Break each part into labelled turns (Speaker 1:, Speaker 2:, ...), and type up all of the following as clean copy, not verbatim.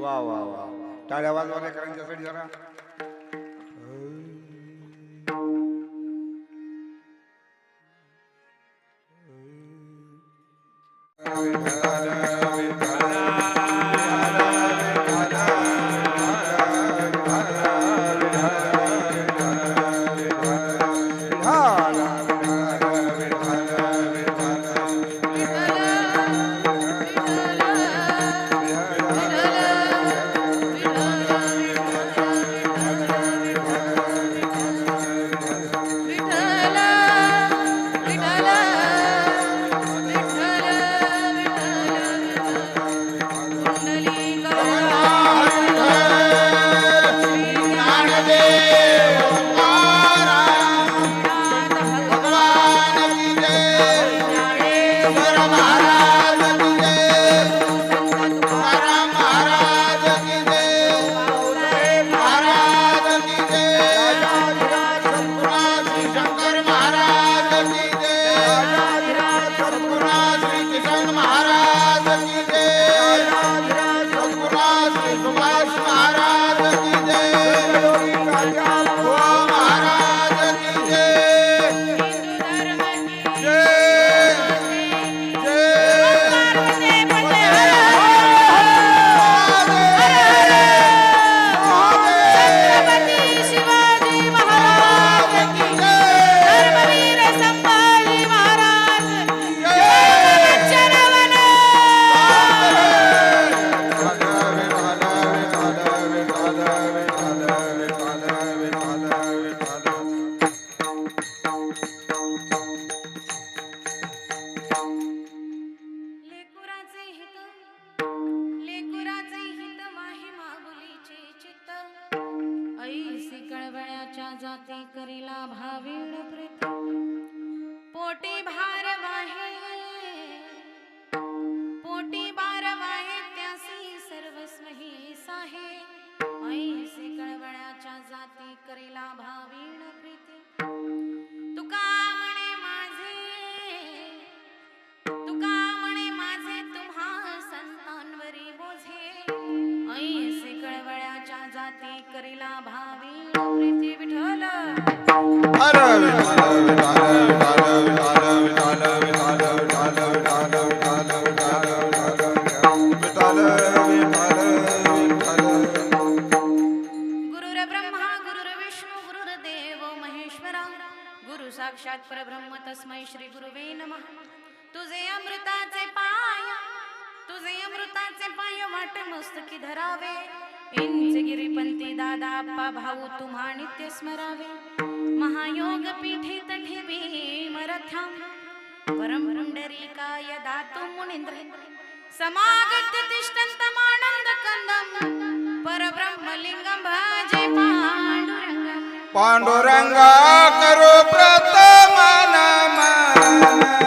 Speaker 1: वा वा वा टाळ्या वाजवाल्याकरांच्यासाठी जरा
Speaker 2: जाती करीला भाविण प्रीत पोटी भार वाहे त्यासी सर्वस्वही साहे ऐसे कळवळ्याच्या जाती करीला भाविण प्रीती तुका म्हणे माझे तुम्हा संतांवरी बोझे ऐसे कळवळ्याच्या जाती करीला भाविण प्रीती विठ्ठल साक्षात परब्रह्म तस्मै श्री गुरुवे नमः। तुझे अमृताचे पाय वाट मस्तकी धरावे इंच गिरीपंथी दादा आप्पा भाऊ तुम्हा नित्य स्मरावे महायोग पीठे तठे भीमरथ्यां परम पुंडरीकाय दातु मुनींद्र समागत तिष्ठन्तमानंद कंदम परब्रह्मलिंगं भजे पांडुरंगा
Speaker 1: करो प्रथम नमः।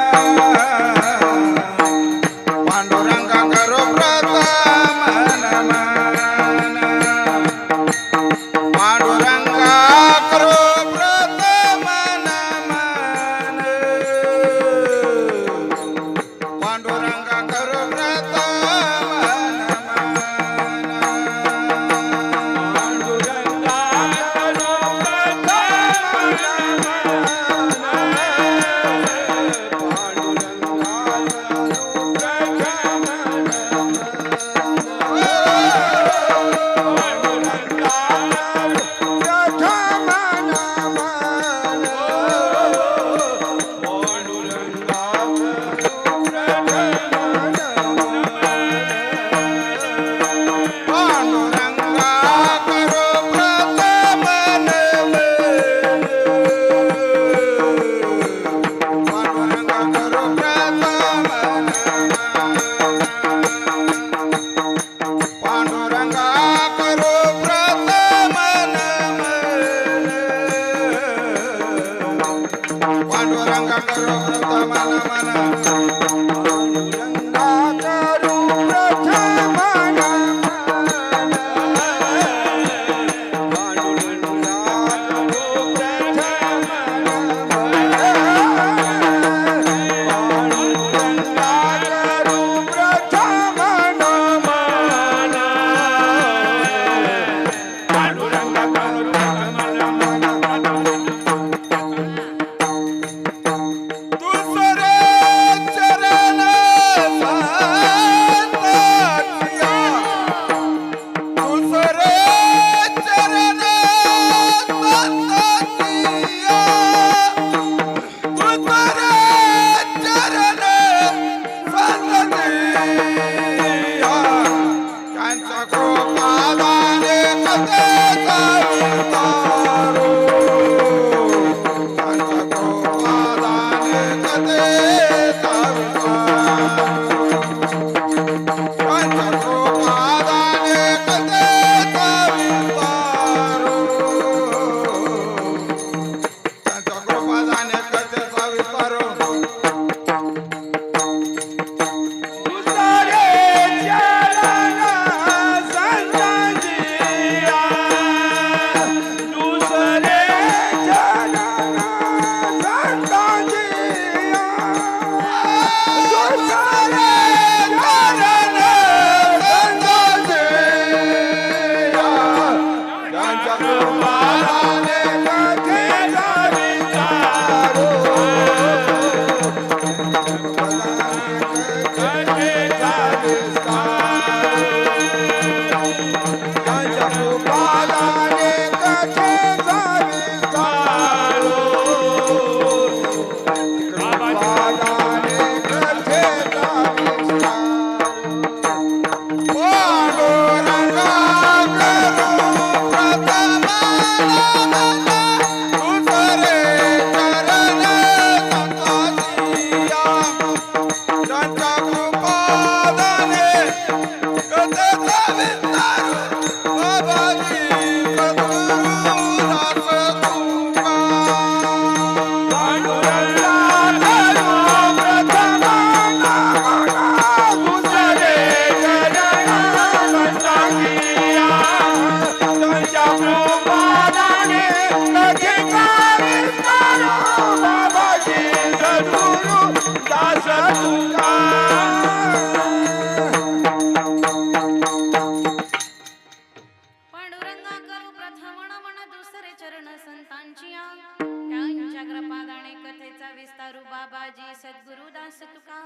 Speaker 2: बाबाजी सद्गुरुदास तुका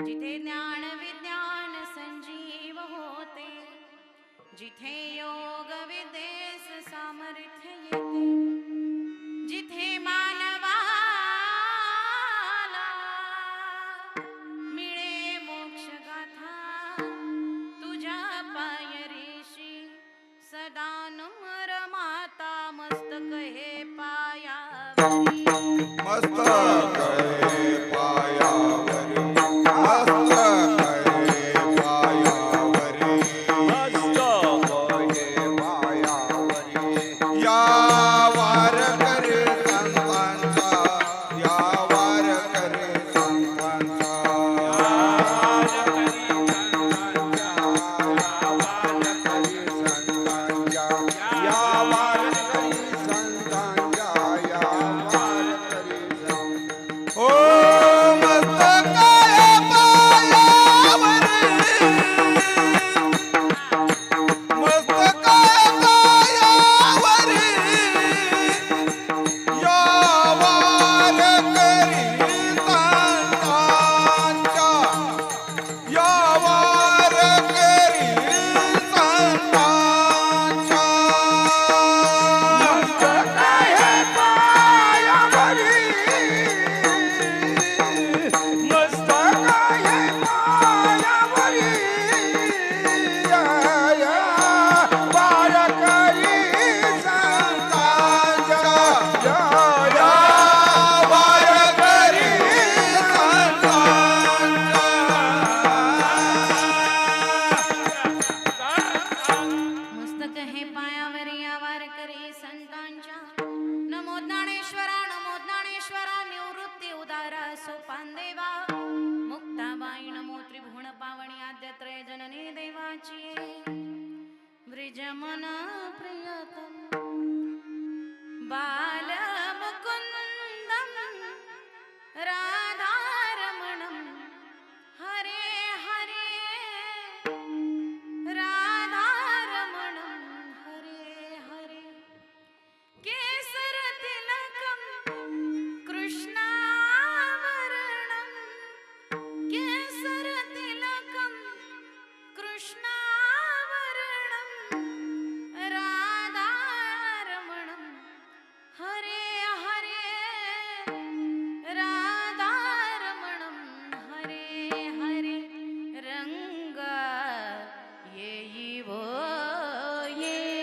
Speaker 2: जिथे ज्ञान विज्ञान संजीव होते जिथे योग विदेश सामर्थ्य येते जिथे मानवाला मिळे मोक्ष गाथा तुझ्या पायरीशी सदा नम्र माता मस्तक हे पायावरी
Speaker 1: मस्तक
Speaker 2: मन प्रियतम बालमुकुन्दं राधारमणं हरे हरे राधारमणं हरे हरे केसरतिलकं कृष्णावरणं केसरतिलकं कृष्णावरणं राधारमणं हरे हरे राधारमणं हरे हरे रंगा येईवो ये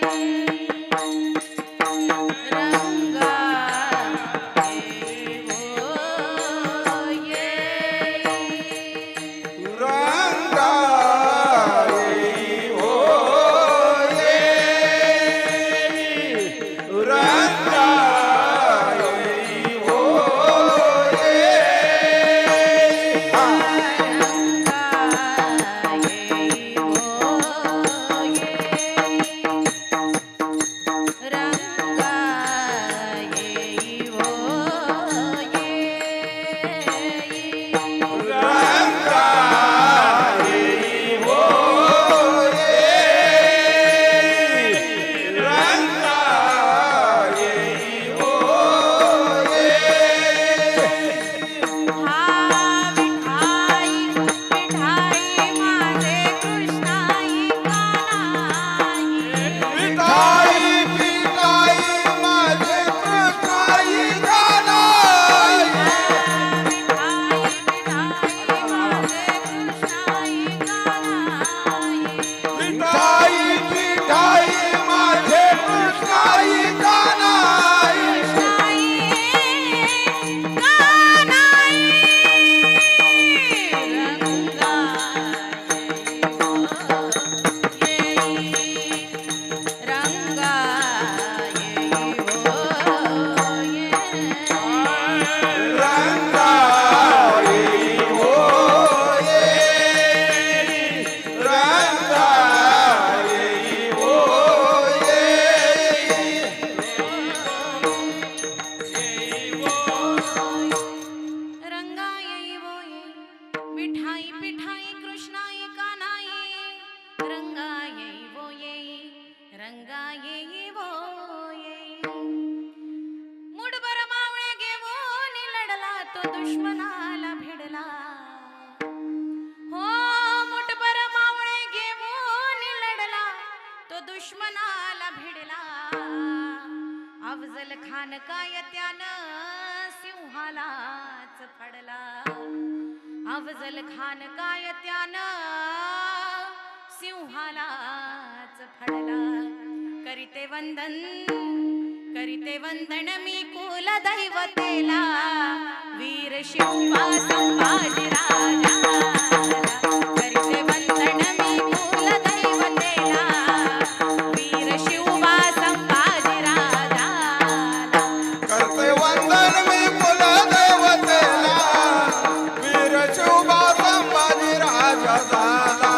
Speaker 2: रंगा येईवो ये
Speaker 1: रंगा येईवो ये रंगा येईवो ये
Speaker 2: दुश्मनाला भिडला हो मुठभर मावळे घेऊन लढला तो दुश्मनाला भिडला अफजल खान काय त्यानं सिंहालाच फडला अफजल खान काय त्यानं सिंहालाच फडला करीते वंदन मी कुल दैवतेला वीर शिवा संभाजी राजा करीते वंदन मी कुल दैवतेला वीर शिवा संभाजी राजा
Speaker 1: करते वंदन मी कुल दैवतेला वीर शिवा संभाजी राजा झाला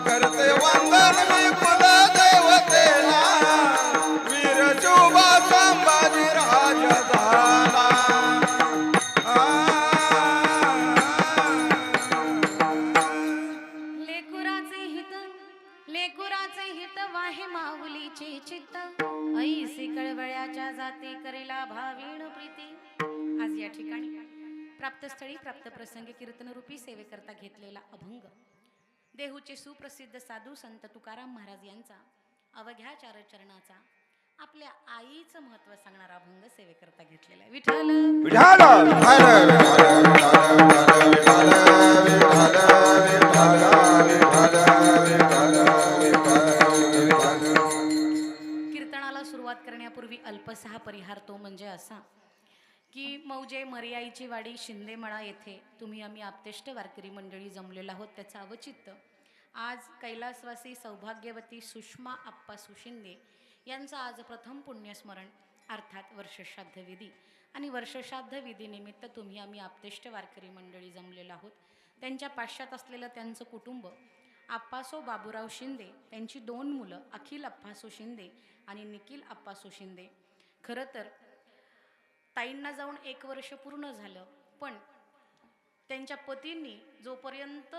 Speaker 1: करते वंदन मी कुल दैवतेला वीर शिवा संभाजी राजा झाला
Speaker 2: लेकुराचे हित वाहे माऊलीचे चित्त ऐसी कळवळ्याच्या जाती करेला भावीण प्रीती आज या ठिकाणी प्राप्तस्थळी प्राप्त प्रसंगी कीर्तनरूपी सेवेकरता घेतलेला अभंग देहूचे सुप्रसिद्ध साधू संत तुकाराम महाराज यांचा अवघ्या चार चरणाचा आपल्या आईचं महत्व सांगणारा अभंग सेवेकरता घेतलेला आहे विठ्ठल
Speaker 1: विठाल
Speaker 2: कीर्तनाला सुरुवात करण्यापूर्वी अल्पसा परिहार तो म्हणजे असा की मौजे मर्याईची वाडी शिंदेमळा येथे तुम्ही आम्ही आपतेष्ट वारकरी मंडळी जमलेलो आहोत त्याचं अवचित्त आज कैलासवासी सौभाग्यवती सुषमा आप्पा सुशिंदे यांचं आज प्रथम पुण्यस्मरण अर्थात वर्षश्राद्ध विधी आणि वर्षश्राद्ध विधीनिमित्त तुम्ही आम्ही आपतेष्ट वारकरी मंडळी जमलेलो आहोत त्यांच्या पाश्चात असलेलं त्यांचं कुटुंब आप्पासो बाबूराव शिंदे त्यांची 2 मुलं अखिल अप्पासो शिंदे आणि निखिल अप्पासो शिंदे. खरं तर ताईंना जाऊन 1 वर्ष पूर्ण झालं, पण त्यांच्या पतींनी जोपर्यंत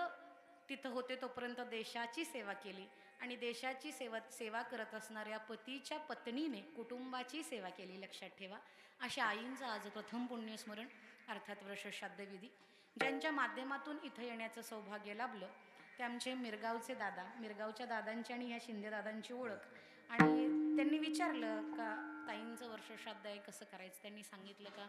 Speaker 2: तिथं होते तोपर्यंत देशाची सेवा केली आणि देशाची सेवा करत असणाऱ्या पतीच्या पत्नीने कुटुंबाची सेवा केली. लक्षात ठेवा. अशा आईंचं आज प्रथम पुण्यस्मरण अर्थात वर्षश्राद्ध विधी ज्यांच्या माध्यमातून इथं येण्याचं सौभाग्य लाभलं ते आमचे मिरगावचे दादा. मिरगावच्या दादांची आणि ह्या शिंदे दादांची ओळख. आणि त्यांनी विचारलं का ताईंचं वर्षश्राद्ध आहे कसं करायचं. त्यांनी सांगितलं का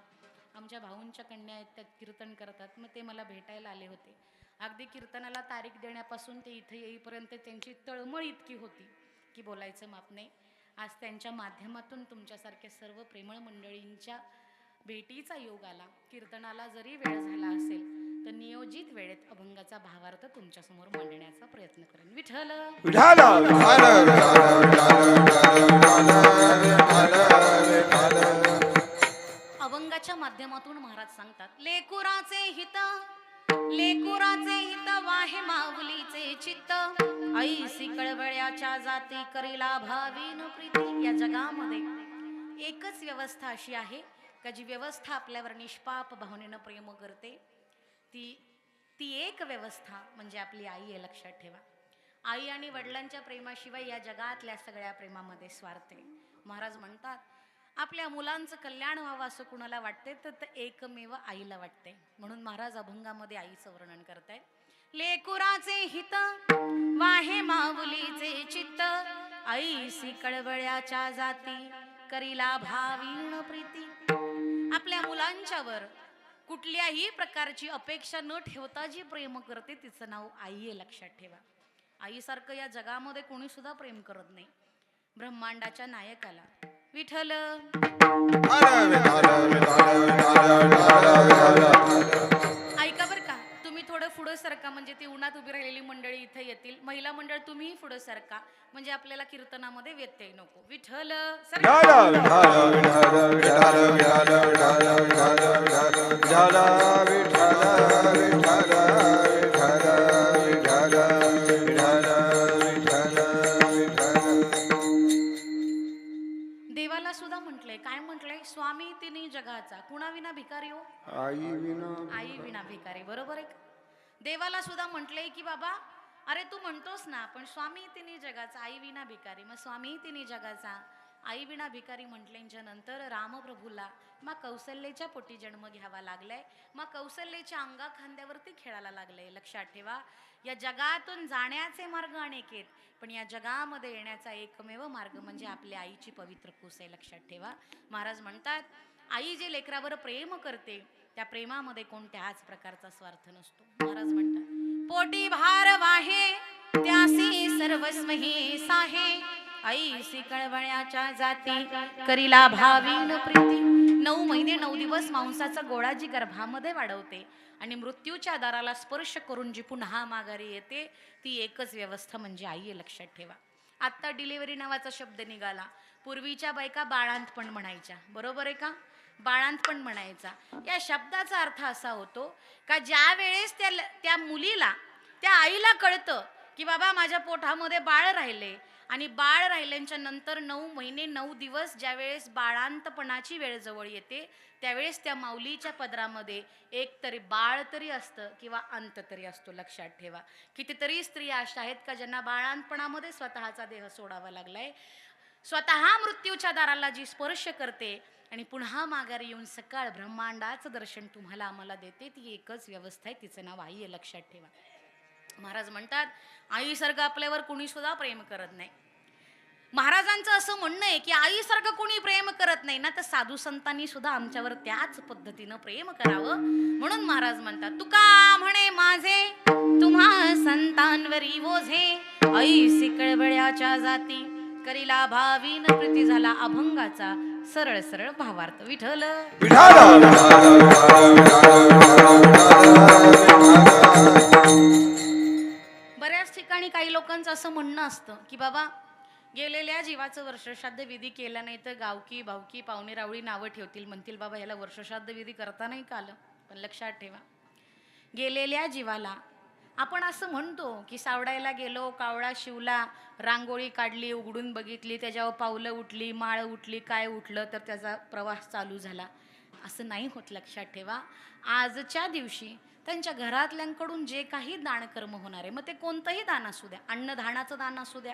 Speaker 2: आमच्या भाऊंच्या कन्या आहेत त्या कीर्तन करतात, मग ते मला भेटायला आले होते. अगदी कीर्तनाला तारीख देण्यापासून ते इथे येईपर्यंत त्यांची तळमळ इतकी होती की बोलायचं माप नाही. आज त्यांच्या माध्यमातून तुमच्यासारख्या सर्व प्रेमळ मंडळींच्या भेटीचा योग आला. कीर्तनाला जरी वेळ झाला असेल तर नियोजित वेळेत अभंगाचा भावार्थ तुमच्यासमोर मांडण्याचा प्रयत्न करेन. विठ्ठल अभंगाच्या माध्यमातून महाराज सांगतात, लेकुराचे हित वाहे माऊलीचे चित्त, ऐसी कळवळ्याच्या जाती करीला भावीन प्रीती. या जगामध्ये एकच व्यवस्था अशी आहे का जी व्यवस्था आपल्यावर निष्पाप भावनेनं प्रेम करते. ती एक व्यवस्था म्हणजे आपली आई आहे. लक्षात ठेवा. आई आणि वडिलांच्या प्रेमाशिवाय या जगातल्या सगळ्या प्रेमामध्ये स्वार्थ आहे. महाराज म्हणतात आपल्या मुलांचं कल्याण व्हावं असं कुणाला वाटते तर एकमेव आईला वाटते. म्हणून महाराज अभंगामध्ये आईचं वर्णन करतायत. लेकुराचे हित वाहे माऊलीचे चित्त, ऐसी कळवळ्याच्या जाती करीला भावीण प्रीती. आपल्या मुलांच्यावर कुठल्याही प्रकारची अपेक्षा न ठेवता जी प्रेम करते तिचं नाव आई आहे. लक्षात ठेवा. आईसारखं या जगामध्ये कोणी सुद्धा प्रेम करत नाही. ब्रह्मांडाच्या नायकाला विठ्ठल ऐका बर का. तुम्ही थोडं पुढं सरका म्हणजे ती उन्हात उभी राहिलेली मंडळी इथे येतील. महिला मंडळ तुम्ही पुढं सरका म्हणजे आपल्याला कीर्तनामध्ये व्यत्यय नको. विठ्ठल देवाला सुद्धा म्हटलंय. काय म्हटलंय? स्वामी तिन्ही जगाचा कुणा विना भिकारी हो. आई विना भिकारी. बरोबर आहे. देवाला सुद्धा म्हटलंय की बाबा अरे तू म्हणतोस ना पण स्वामी तिन्ही जगाचा आई विना भिकारी. मग स्वामी तिन्ही जगाचा आई विना भिकारी म्हटल्याच्या नंतर रामप्रभूला मग कौशल्याच्या पोटी जन्म घ्यावा लागलाय. मग कौशल्याच्या अंगा खांद्यावरती खेळायला लागलंय. लक्षात ठेवा. या जगातून जाण्याचे मार्ग अनेक आहेत पण या जगामध्ये येण्याचा एकमेव मार्ग म्हणजे आपल्या आईची पवित्र कुस आहे. लक्षात ठेवा. महाराज म्हणतात आई जे लेकरावर प्रेम करते त्या प्रेमामध्ये कोणत्याच प्रकारचा स्वार्थ नसतो. महाराज म्हणतात पोटी भार वाहे त्यासी सर्वस्व हे साहे, ऐसी कळवळ्याच्या जाती करीला भावीन प्रीती. 9 महिने 9 दिवस मांसाचा गोळा जी गर्भामध्ये वाढवते आणि मृत्यूच्या दाराला स्पर्श करून जी पुन्हा माघारी येते ती एकच व्यवस्था म्हणजे आई आहे. लक्षात ठेवा. आत्ता डिलिव्हरी नावाचा शब्द निघाला. पूर्वीच्या बायका बाळांतपण म्हणायच्या. बरोबर आहे का? बाळांतपण म्हणायचा. या शब्दाचा अर्थ असा होतो का ज्या वेळेस त्या मुलीला त्या आईला कळतं की बाबा माझ्या पोटामध्ये बाळ राहिले आणि बाळ राहिल्याच्या नंतर 9 महिने 9 दिवस ज्या वेळेस बाळांतपणाची वेळ जवळ येते त्यावेळेस त्या माऊलीच्या पदरामध्ये एक तरी बाळ तरी असतं किंवा अंत तरी असतो. लक्षात ठेवा. कितीतरी स्त्रिया अशा आहेत का ज्यांना बाळांतपणामध्ये स्वतःचा देह सोडावा लागलाय. स्वतः मृत्यूच्या दाराला जी स्पर्श करते आणि पुन्हा माघारी येऊन सकाळ ब्रह्मांडाचं दर्शन तुम्हाला आम्हाला देते ती एकच व्यवस्था आहे. तिचं नाव आई आहे. लक्षात ठेवा. महाराज म्हणतात आईसारखं आपल्यावर कुणी सुद्धा प्रेम करत नाही. महाराजांचं असं म्हणणं आहे की आईसारखं कुणी प्रेम करत नाही ना तर साधू संतांनी सुद्धा आमच्यावर त्याच पद्धतीनं प्रेम करावं. म्हणून महाराज म्हणतात तुका म्हणे माझे तुम्हा संतांवरी ओझे, ऐसी कळवळ्याच्या जाती करीला भावीन प्रीती. झाला अभंगाचा सरळ सरळ भावार्थ. विठ्ठल बऱ्याच ठिकाणी काही लोकांचं असं म्हणणं असतं की बाबा गेलेल्या जीवाचं वर्षश्राद्ध विधी केला नाही तर गावकी भावकी पाहुणे रावळी नावं ठेवतील. म्हणतील बाबा ह्याला वर्षश्राद्ध विधी करता नाही का आलं. पण लक्षात ठेवा गेलेल्या जीवाला आपण असं म्हणतो की सावडायला गेलो, कावळा शिवला, रांगोळी काढली, उघडून बघितली, त्याच्यावर पावलं उठली, माळ उठली, काय उठलं तर त्याचा प्रवास चालू झाला. असं नाही होत, लक्षात ठेवा. आजच्या दिवशी त्यांच्या घरातल्यांकडून जे काही दानकर्म होणार आहे, मग ते कोणतंही दान असू द्या, अन्नदानाचं दान असू द्या,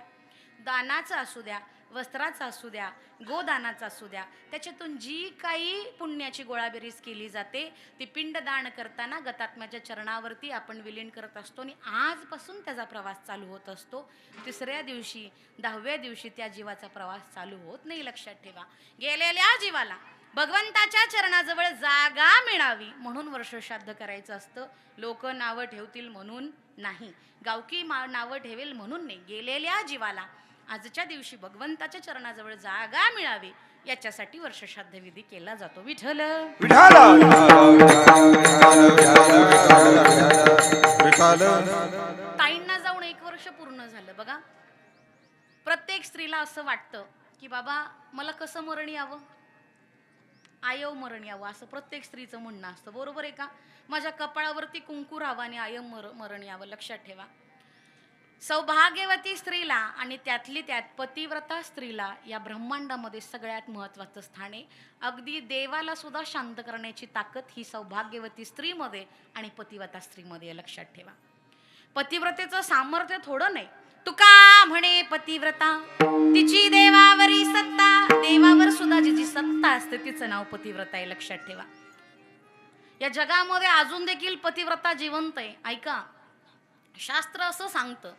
Speaker 2: दानाचं असू द्या, वस्त्राचं असू द्या, गोदानाचं असू द्या, त्याच्यातून जी काही पुण्याची गोळाबेरीज केली जाते ती पिंडदान करताना गतात्म्याच्या चरणावरती आपण विलीन करत असतो आणि आजपासून त्याचा प्रवास चालू होत असतो. तिसऱ्या दिवशी 10व्या दिवशी त्या जीवाचा प्रवास चालू होत नाही, लक्षात ठेवा. गेलेल्या जीवाला भगवंताच्या चरणाजवळ जागा मिळावी म्हणून वर्षश्राद्ध करायचं असतं. लोक नावं ठेवतील म्हणून नाही, गावकी नावं ठेवेल म्हणून नाही. गेलेल्या जीवाला आजच्या दिवशी भगवंताच्या चरणाजवळ जागा मिळावी याच्यासाठी वर्षश्राद्ध विधी केला जातो. विठ्ठल
Speaker 1: विठाल विठाल.
Speaker 2: ताईंना जाऊन 1 वर्ष पूर्ण झालं बघा. प्रत्येक स्त्रीला असं वाटतं की बाबा मला कसं मरण यावं, आयव मरण यावं, असं प्रत्येक स्त्रीचं म्हणणं असतं. बरोबर आहे का? माझ्या कपाळावरती कुंकू राहावं आणि आयव मरण यावं. लक्षात ठेवा, सौभाग्यवती स्त्रीला आणि त्यातली त्यात पतिव्रता स्त्रीला या ब्रह्मांडामध्ये सगळ्यात महत्त्वाचं स्थान आहे. अगदी देवाला सुद्धा शांत करण्याची ताकद ही सौभाग्यवती स्त्रीमध्ये आणि पतिव्रता स्त्रीमध्ये आहे. लक्षात ठेवा, पतिव्रतेचं सामर्थ्य थोडं नाही. तुका म्हणे पतिव्रता तिची देवावरी सत्ता, देवावर सुद्धा जिची सत्ता असते तिचं नाव पतिव्रता आहे. लक्षात ठेवा, या जगामध्ये अजून देखील पतिव्रता जिवंत आहे. ऐका, शास्त्र असं सांगतं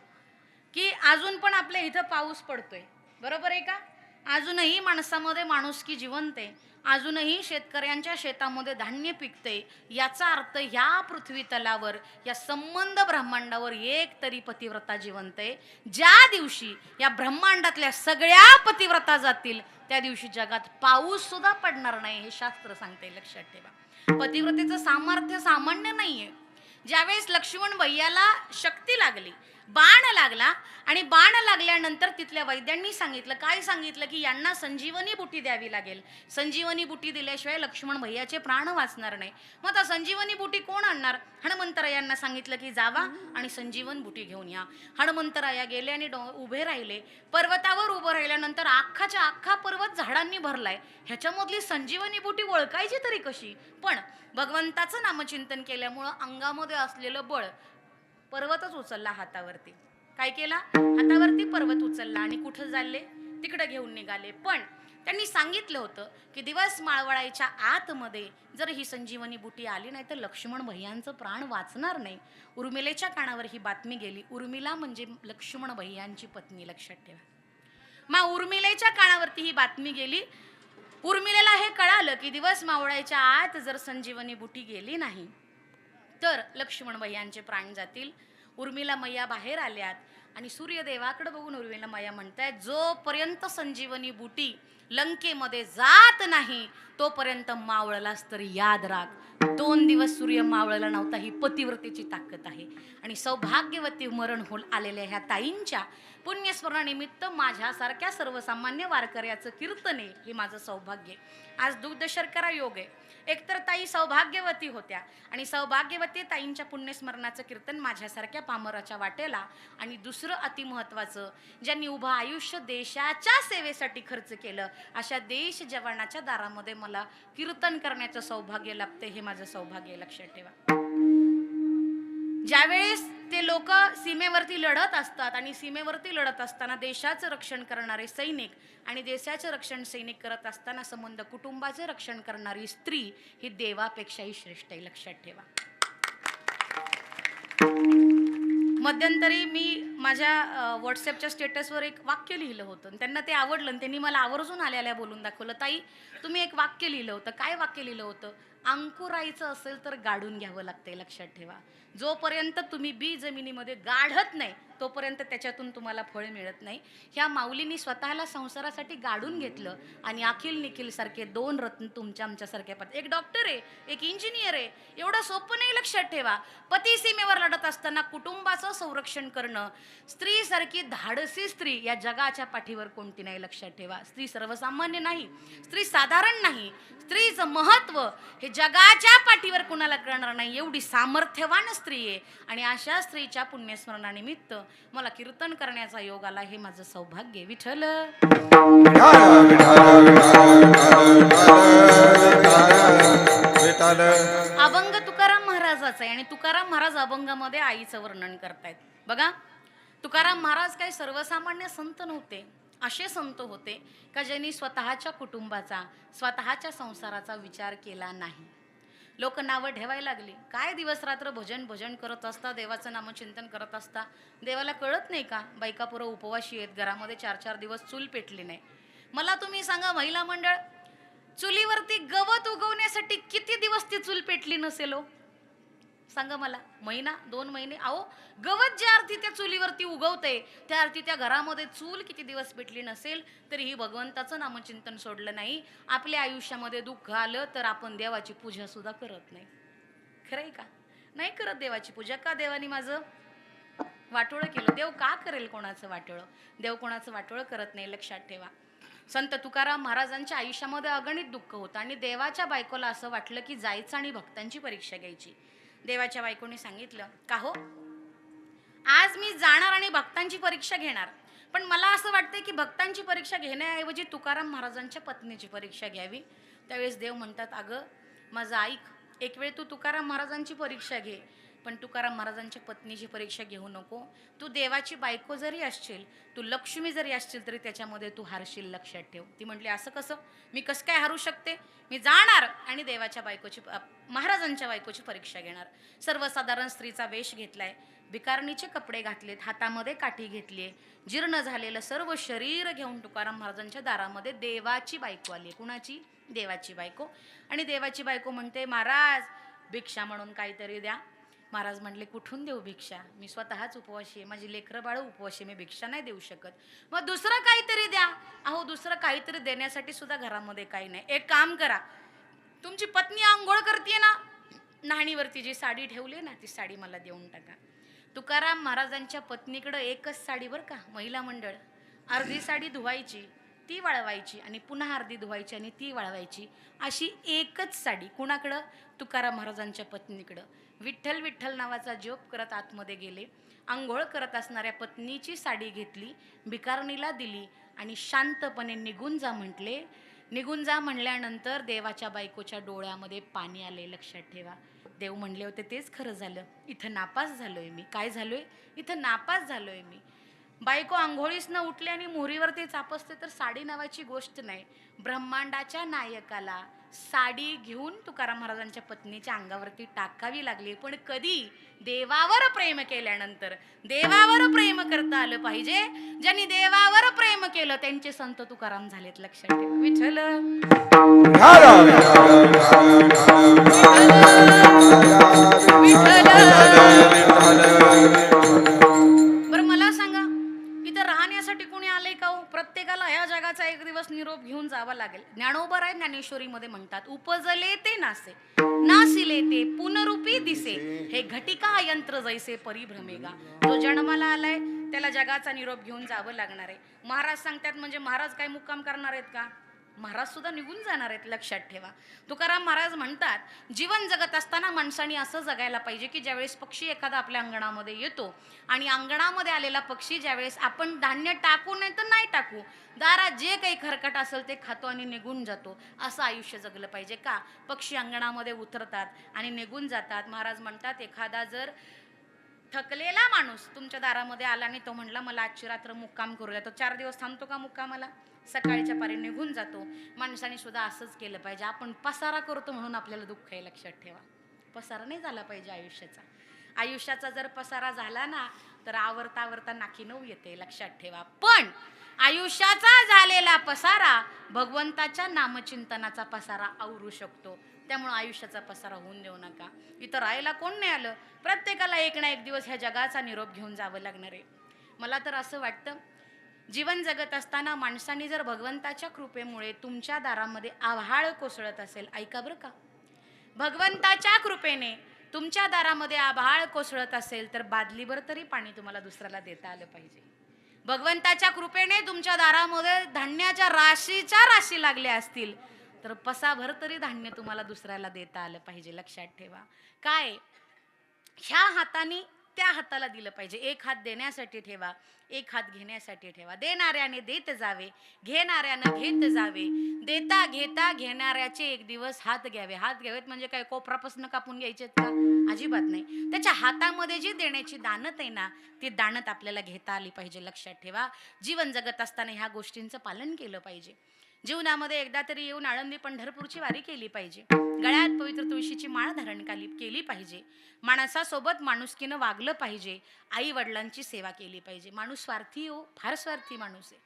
Speaker 2: की अजून पण आपल्या इथं पाऊस पडतोय, बरोबर आहे का? अजूनही माणसामध्ये माणुसकी जिवंत आहे, अजूनही शेतकऱ्यांच्या शेतामध्ये धान्य पिकते. याचा अर्थ ह्या पृथ्वी तलावर, या संबंध ब्रह्मांडावर एक तरी पतिव्रता जिवंत आहे. ज्या दिवशी या ब्रह्मांडातल्या सगळ्या पतिव्रता जातील त्या दिवशी जगात पाऊस सुद्धा पडणार नाही, हे शास्त्र सांगते. लक्षात ठेवा, पतिव्रतेचं सामर्थ्य सामान्य नाहीये. ज्यावेळेस लक्ष्मण भैयाला शक्ती लागली, बाण लागला आणि बाण लागल्यानंतर तिथल्या वैद्यांनी सांगितलं, काय सांगितलं की यांना संजीवनी बुटी द्यावी लागेल. संजीवनी बुटी दिल्याशिवाय लक्ष्मण भैयाचे प्राण वाचणार नाही. मग आता संजीवनी बुटी कोण आणणार? हनुमंतरायांना सांगितलं की जावा आणि संजीवन बुटी घेऊन या. हनुमंतराया गेले आणि उभे राहिले. पर्वतावर उभं राहिल्यानंतर अख्खाच्या अख्खा पर्वत झाडांनी भरलाय. ह्याच्यामधली संजीवनी बुटी ओळखायची तरी कशी? पण भगवंताचं नामचिंतन केल्यामुळं अंगामध्ये असलेलं बळ पर्वतच उचलला हातावरती. काय केला? हातावरती पर्वत उचलला आणि कुठं चालले? तिकडे घेऊन निघाले. पण त्यांनी सांगितलं होतं की दिवस माळवळायच्या आतमध्ये जर ही संजीवनी बुटी आली नाही तर लक्ष्मण भैयांचं प्राण वाचणार नाही. उर्मिलेच्या कानावर ही बातमी गेली. उर्मिला म्हणजे लक्ष्मण भैयांची पत्नी. लक्षात ठेवा, मग उर्मिलेच्या कानावरती ही बातमी गेली. उर्मिलेला हे कळालं की दिवस मावळायच्या आत जर संजीवनी बुटी गेली नाही तर लक्ष्मण भैयांचे प्राण जातील. उर्मिला मैया बाहेर आल्यात आणि सूर्यदेवाकडे बघून उर्मिला मैया म्हणतायत, जोपर्यंत संजीवनी बुटी लंकेमध्ये जात नाही तोपर्यंत मावळलास तर याद राख. 2 दिवस सूर्य मावळला नव्हता. ही पतिव्रतेची ताकद आहे. आणि सौभाग्यवती मरण होल आलेल्या ह्या ताईंच्या पुण्यस्मरणानिमित्त माझ्यासारख्या सर्वसामान्य वारकऱ्याचं कीर्तन आहे, हे माझं सौभाग्य. आज दुग्ध शर्करा योग आहे. एकतर ताई सौभाग्यवती होत्या आणि सौभाग्यवती ताईंच्या पुण्यस्मरणाचं कीर्तन माझ्यासारख्या पामराच्या वाटेला, आणि दुसरं अतिमहत्वाचं, ज्यांनी उभं आयुष्य देशाच्या सेवेसाठी खर्च केलं अशा देश जवानाच्या दारामध्ये मला कीर्तन करण्याचं सौभाग्य लाभते, हे माझं सौभाग्य. लक्षात ठेवा, ज्यावेळेस ते लोक सीमेवरती लढत असतात आणि सीमेवरती लढत असताना देशाचं रक्षण करणारे सैनिक आणि देशाचं रक्षण सैनिक करत असताना संबंध कुटुंबाचे रक्षण करणारी स्त्री ही देवापेक्षाही श्रेष्ठ आहे. लक्षात ठेवा, मध्यंतरी मी माझ्या व्हॉट्सअपच्या स्टेटसवर एक वाक्य लिहिलं होतं आणि त्यांना ते आवडलं आणि त्यांनी मला आवर्जून आल्या बोलून दाखवलं, ताई तुम्ही एक वाक्य लिहिलं होतं. काय वाक्य लिहिलं होतं? अंकुरायचं असेल तर गाडून घ्यावं लागतंय. लक्षात ठेवा, जोपर्यंत तुम्ही बी जमिनीमध्ये गाढत नाही तोपर्यंत त्याच्यातून तुम्हाला फळ मिळत नाही. ह्या माऊलींनी स्वतःला संसारासाठी गाडून घेतलं आणि अखिल निखिल सारखे 2 रत्न तुमच्या आमच्यासारख्या पत, एक डॉक्टर आहे, एक इंजिनियर आहे. एवढं सोपं नाही. लक्षात ठेवा, पती सीमेवर लढत असताना कुटुंबाचं संरक्षण करणं, स्त्री सारखी धाडसी स्त्री या जगाच्या पाठीवर कोणती नाही, लक्षात ठेवा. स्त्री सर्वसामान्य नाही, स्त्री साधारण नाही. स्त्रीचं महत्व हे जगाच्या पाठीवर कुणाला कळणार नाही, एवढी सामर्थ्यवान स्त्री आहे. आणि अशा स्त्रीच्या पुण्यस्मरणानिमित्त मला कीर्तन करण्याचा योग आला, हे माझं सौभाग्य आहे. विठ्ठल अभंग तुकाराम महाराजाचा आहे आणि तुकाराम महाराज अभंगामध्ये आईचं वर्णन करतायत. बघा, तुकाराम महाराज काही सर्वसामान्य संत नव्हते. असे संत होते का ज्यांनी स्वतःच्या कुटुंबाचा, स्वतःच्या संसाराचा विचार केला नाही. लोक नावं ठेवायला लागली, काय दिवस रात्र भजन भजन करत असता, देवाचं नामचिंतन करत असता. देवाला कळत नाही का बायका पुरं उपवाशी आहेत, घरामध्ये 4-4 दिवस चूल पेटली नाही. मला तुम्ही सांगा, महिला मंडळ चुलीवरती गवत उगवण्यासाठी किती दिवस ती चूल पेटली नसेल हो? सांगा मला. महिना 2 महिने? अहो, गवत ज्या अर्थी त्या चुलीवरती उगवते त्या अर्थी त्या घरामध्ये चूल किती दिवस पेटली नसेल तरीही भगवंताचं नामचिंतन सोडलं नाही. आपल्या आयुष्यामध्ये दुःख आलं तर आपण देवाची पूजा सुद्धा करत नाही. खरंय का? नाही करत देवाची पूजा. का? देवानी माझं वाटोळं केलं. देव का करेल कोणाचं वाटोळं? देव कोणाचं वाटोळं करत नाही, लक्षात ठेवा. संत तुकाराम महाराजांच्या आयुष्यामध्ये अगणित दुःख होतं आणि देवाच्या बायकोला असं वाटलं की जायचं आणि भक्तांची परीक्षा घ्यायची. देवाच्या बायकोने सांगितलं, का हो, आज मी जाणार आणि भक्तांची परीक्षा घेणार, पण मला असं वाटतंय की भक्तांची परीक्षा घेण्याऐवजी तुकाराम महाराजांच्या पत्नीची परीक्षा घ्यावी. त्यावेळेस देव म्हणतात, अगं माझं ऐक, एक वेळ तू तुकाराम महाराजांची परीक्षा घे, पण तुकाराम महाराजांच्या पत्नीची परीक्षा घेऊ नको. तू देवाची बायको जरी असशील, तू लक्ष्मी जरी असशील तरी त्याच्यामध्ये तू हारशील, लक्षात ठेव. ती म्हटली, असं कसं? मी कसं काय हरू शकते? मी जाणार आणि देवाच्या बायकोची, महाराजांच्या बायकोची परीक्षा घेणार. सर्वसाधारण स्त्रीचा वेश घेतलाय, भिकारणीचे कपडे घातलेत, हातामध्ये काठी घेतलीये, जीर्ण झालेलं सर्व शरीर घेऊन तुकाराम महाराजांच्या दारामध्ये देवाची बायको आली. कुणाची? देवाची बायको. आणि देवाची बायको म्हणते, महाराज भिक्षा म्हणून काहीतरी द्या. महाराज म्हटले, कुठून देऊ भिक्षा? मी स्वतःच उपवाशी आहे, माझी लेकरं बाळ उपवाशी, मी भिक्षा नाही देऊ शकत. मग दुसरं काहीतरी द्या. अहो, दुसरं काहीतरी देण्यासाठी सुद्धा घरामध्ये काही नाही. एक काम करा, तुमची पत्नी आंघोळ करते ना, न्हाणीवरती जी साडी ठेवली ना, ती साडी मला देऊन टाका. तुकाराम महाराजांच्या पत्नीकडं एकच साडी बरं का महिला मंडळ. अर्धी साडी धुवायची, ती वाळवायची आणि पुन्हा अर्धी धुवायची आणि ती वाळवायची, अशी एकच साडी. कुणाकडं? तुकाराम महाराजांच्या पत्नीकडं. विठ्ठल विठ्ठल नावाचा जप करत आतमध्ये गेले, आंघोळ करत असणाऱ्या पत्नीची साडी घेतली, भिकारणीला दिली आणि शांतपणे निघून जा म्हटले. निघून जा म्हणल्यानंतर देवाच्या बायकोच्या डोळ्यामध्ये पाणी आले, लक्षात ठेवा. देव म्हणले होते तेच खरं झालं, इथं नापास झालोय मी. काय झालोय? इथं नापास झालोय मी. बायको आंघोळीस न उठली आणि मोहरीवरती चापसते तर साडी नावाची गोष्ट नाही. ब्रह्मांडाच्या नायकाला साडी घेऊन तुकाराम महाराजांच्या पत्नीच्या अंगावरती टाकावी लागली. पण कधी? देवावर प्रेम केल्यानंतर. देवावर प्रेम करता आलं पाहिजे. ज्यांनी देवावर प्रेम केलं त्यांचे संत तुकाराम झालेत, लक्षात ठेवा. विठ्ठल बरं, मला सांगा, इथं राहण्यासाठी कोणी आलंय का हो? प्रत्येकाला ह्या जगाचा एक दिवस निरोप घेऊन जावा लागेल. ज्ञानोबा राय ज्ञानेश्वरीमध्ये म्हणतात, उपजले ते नासे, नासिले ते पुनरूपी दिसे, हे घटिका यंत्र जैसे परिभ्रमेगा. जो जन्माला आलाय त्याला जगाचा निरोप घेऊन जावं लागणार आहे. महाराज सांगतात म्हणजे महाराज काय मुक्काम करणार आहेत का? महाराज सुद्धा निघून जाणार आहेत, लक्षात ठेवा. तुकाराम महाराज म्हणतात, जीवन जगत असताना माणसाने असं जगायला पाहिजे की ज्यावेळेस पक्षी एखादा आपल्या अंगणामध्ये येतो आणि अंगणामध्ये आलेला पक्षी ज्यावेळेस आपण धान्य टाकू नाही तर नाही टाकू, दारात जे काही खरकट असेल ते खातो आणि निघून जातो, असं आयुष्य जगलं पाहिजे. का? पक्षी अंगणामध्ये उतरतात आणि निघून जातात. महाराज म्हणतात, एखादा जर थकलेला माणूस तुमच्या दारामध्ये आला आणि तो म्हणला मला आजची रात्र मुक्काम करूया, तो 4 दिवस थांबतो का मुक्कामाला? सकाळच्या पारी निघून जातो. माणसाने सुद्धा असंच केलं पाहिजे. आपण पसारा करतो म्हणून आपल्याला दुःख आहे, लक्षात ठेवा. पसारा नाही झाला पाहिजे आयुष्याचा. आयुष्याचा जर पसारा झाला ना तर आवरता आवरता नाकी नऊ येते, लक्षात ठेवा. पण आयुष्याचा झालेला पसारा भगवंताच्या नामचिंतनाचा पसारा आवरू शकतो. त्यामुळे आयुष्याचा पसारा होऊन देऊ नका. इथं राहायला कोण नाही आलं, प्रत्येकाला एक ना एक दिवस ह्या जगाचा निरोप घेऊन जावं लागणार आहे. मला तर असं वाटतं, जीवन जगत असताना माणसाने जर भगवंताच्या कृपेमुळे तुमच्या दारामध्ये आव्हाळ कोसळत असेल, ऐका बरं का, भगवंताच्या कृपेने तुमच्या दारामध्ये आभाळ कोसळत असेल तर बादलीभर तरी पाणी तुम्हाला दुसऱ्याला देता आलं पाहिजे. भगवंताच्या कृपेने तुमच्या दारामध्ये धान्याच्या राशीच्या राशी लागल्या असतील तर पसाभर तरी धान्य तुम्हाला दुसऱ्याला देता आलं पाहिजे. लक्षात ठेवा. काय ह्या हाताने त्या हाताला दिलं पाहिजे. एक हात देण्यासाठी ठेवा, एक हात घेण्यासाठी ठेवा. देणाऱ्याने देत जावे, घेणाऱ्यानं घेत जावे. देता घेता घेणाऱ्याचे एक दिवस हात घ्यावे. हात घ्यावेत म्हणजे काय कोपरापासून कापून घ्यायचेत का? अजिबात नाही. त्याच्या हातामध्ये जी देण्याची दानत आहे ना, ती दानत आपल्याला घेता आली पाहिजे. लक्षात ठेवा. जीवन जगत असताना ह्या गोष्टींचं पालन केलं पाहिजे. जीवनामध्ये एकदा तरी येऊन आळंदी पंढरपूरची वारी केली पाहिजे. गळ्यात पवित्र तुळशीची माळ धारण केली पाहिजे. माणसासोबत माणुसकीनं वागलं पाहिजे. आई वडिलांची सेवा केली पाहिजे. माणूस स्वार्थी हो, फार स्वार्थी माणूस आहे.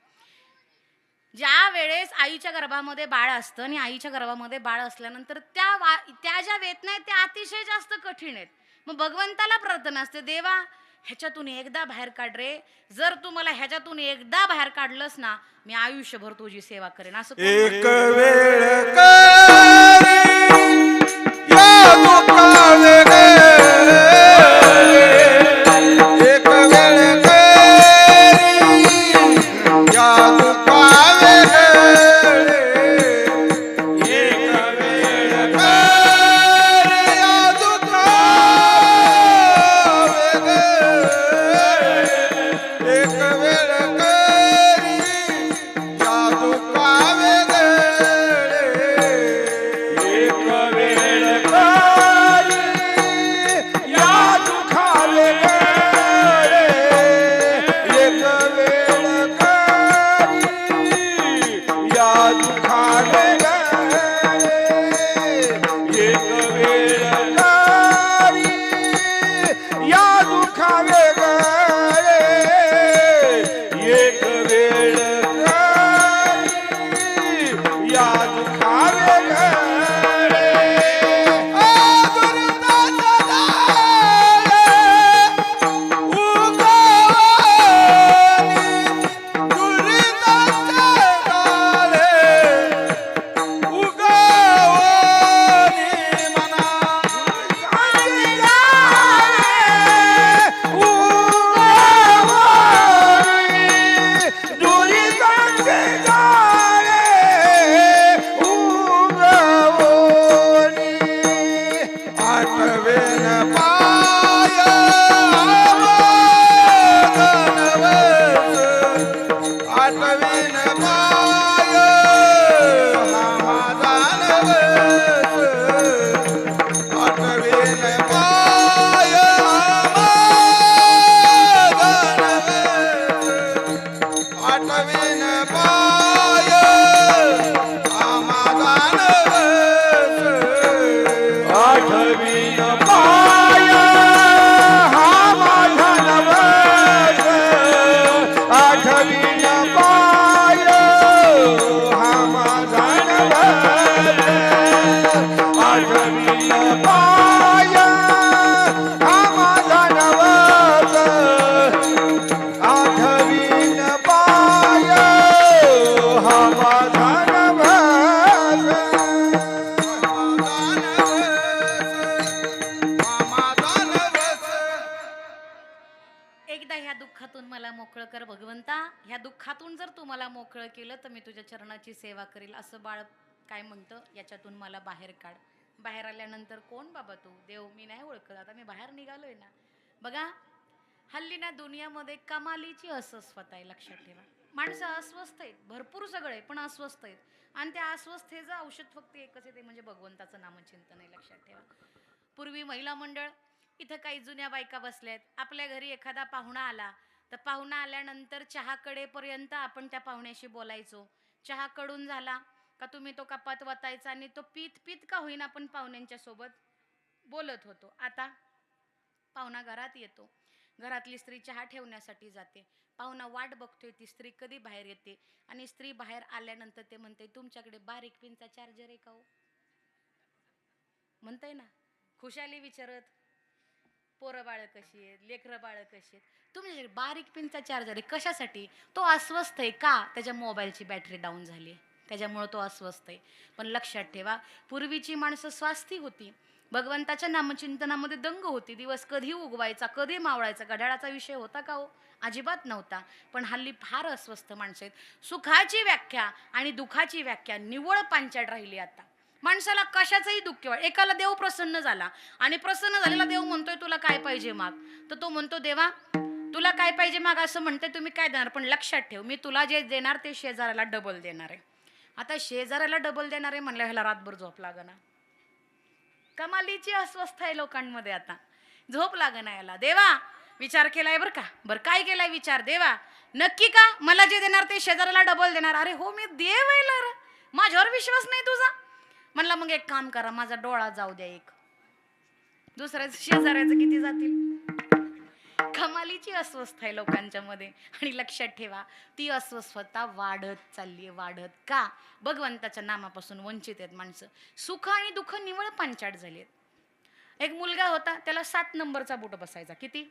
Speaker 2: ज्या वेळेस आईच्या गर्भामध्ये बाळ असतं आणि आईच्या गर्भामध्ये बाळ असल्यानंतर त्या ज्या वेदना आहेत त्या अतिशय जास्त कठीण आहेत. मग भगवंताला प्रार्थना असते, देवा ह्याच्यातून एकदा बाहेर काढ रे. जर तू मला ह्याच्यातून एकदा बाहेर काढलंस ना, मी आयुष्यभर तुझी सेवा करेन. असं
Speaker 1: एक वेळ करी या दुःखाने गे. एक वेळ करी या दुःखाने गे. एक वेळ करी या दुःखाने गे. एक वेळ करी या दुःखाने गे. एक वेळ करी या दुःखाने गे. एक वेळ करी या दुःखाने गे. एक वेळ करी या दुःखाने गे. एक वेळ करी या दुःखाने गे. दुर्दाचा झाले उगवणी, दुर्दाचा झाले उगवणी मना. दुर्दाचे झाले उगवणी, दुर्दाचे झाले उगवणी. आठवेन पाय आठवेन पाय हा माझा नवस. आठवेन पाय हा माझा नवस. आठवेन पाय हा माझा नवस. आठवीन पाय हा माझा नवस. आठवीन पाय हा माझा नवस. आठवीन पाय हा माझा नवस. आठवीन पाय हा माझा नवस.
Speaker 2: एकदा ह्या दुःखातून मला मोकळं कर भगवंता. ह्या दुःखातून जर तू मला मोकळं केलं तर मी तुझ्या चरणाची सेवा करेल. असं बाळ काय म्हणतं, याच्यातून मला बाहेर काढ. बाहेर आल्यानंतर कोण बाबा तू? देव मी नाही ओळखत, आता मी बाहेर निघालोय ना. बघा हल्ली ना दुनियामध्ये कमालीची अस्वस्थता आहे. लक्षात ठेवा. माणसं अस्वस्थ आहेत, भरपूर सगळे पण अस्वस्थ आहेत. आणि त्या अस्वस्थतेचं औषध फक्त एकच आहे, ते म्हणजे भगवंताचं नामचिंतन आहे. लक्षात ठेवा. पूर्वी महिला मंडळ इथं काही जुन्या बायका बसल्यात. आपल्या घरी एखादा पाहुणा आला तर पाहुणा आल्यानंतर चहाकडे पर्यंत आपण त्या पाहुण्याशी बोलायचो. चहा कडून झाला का तुम्ही तो कपात वतायचा आणि तो पीत पीत का होईना आपण पाहुण्यांच्या सोबत बोलत होतो. आता पाहुणा घरात येतो, घरातली स्त्री चहा ठेवण्यासाठी जाते. पाहुणा वाट बघतोय ती स्त्री कधी बाहेर येते. आणि स्त्री बाहेर आल्यानंतर ते म्हणते, तुमच्याकडे बारीक पिनचा चार्जर आहे का हो? म्हणताय ना. खुशाली विचारत, पोरं बाळ कशी आहेत, लेकरं बाळ कशी आहेत. तुमच्याकडे बारीक पिनचा चार्जर आहे कशासाठी? तो अस्वस्थ आहे का? त्याच्या मोबाईलची बॅटरी डाऊन झाली, त्याच्यामुळे तो अस्वस्थ आहे. पण लक्षात ठेवा, पूर्वीची माणसं स्वास्थी होती. भगवंताच्या नामचिंतनामध्ये दंग होती. दिवस कधी उगवायचा, कधी मावळायचा, घड्याळाचा विषय होता का हो? अजिबात नव्हता. पण हल्ली फार अस्वस्थ माणसं आहेत. सुखाची व्याख्या आणि दुःखाची व्याख्या निव्वळ पांचाड राहिली आता. माणसाला कशाचंही दुःख वाट, एकाला देव प्रसन्न झाला आणि प्रसन्न झालेला देव म्हणतोय तुला काय पाहिजे माग, तर तो म्हणतो देवा तुला काय पाहिजे माग असं म्हणते, तुम्ही काय देणार, पण लक्षात ठेव मी तुला जे देणार ते शेजाऱ्याला डबल देणार आहे. आता शेजाऱ्याला डबल देणार आहे म्हणलं ह्याला रातभर झोप लागना. कमालीची अस्वस्थ आहे लोकांमध्ये आता. झोप लागना याला. देवा विचार केलाय बरं का, बरं काय केलाय विचार, देवा नक्की का मला जे देणार ते शेजाऱ्याला डबल देणार. अरे हो मी देव आहे, माझ्यावर विश्वास नाही तुझा. म्हणला मग एक काम करा, माझा डोळा जाऊ द्या एक, दुसऱ्याच शेजाऱ्याचं किती जातील. कमालीची अस्वस्थ आहे लोकांच्या मध्ये. आणि लक्षात ठेवा ती अस्वस्थता वाढत चालली, वाढत का, भगवंताच्या नामापासून वंचित आहेत माणसं. सुख आणि दुःख निवळ पांचाड झालेत. एक मुलगा होता, त्याला 7 नंबरचा बूट बसायचा. किती?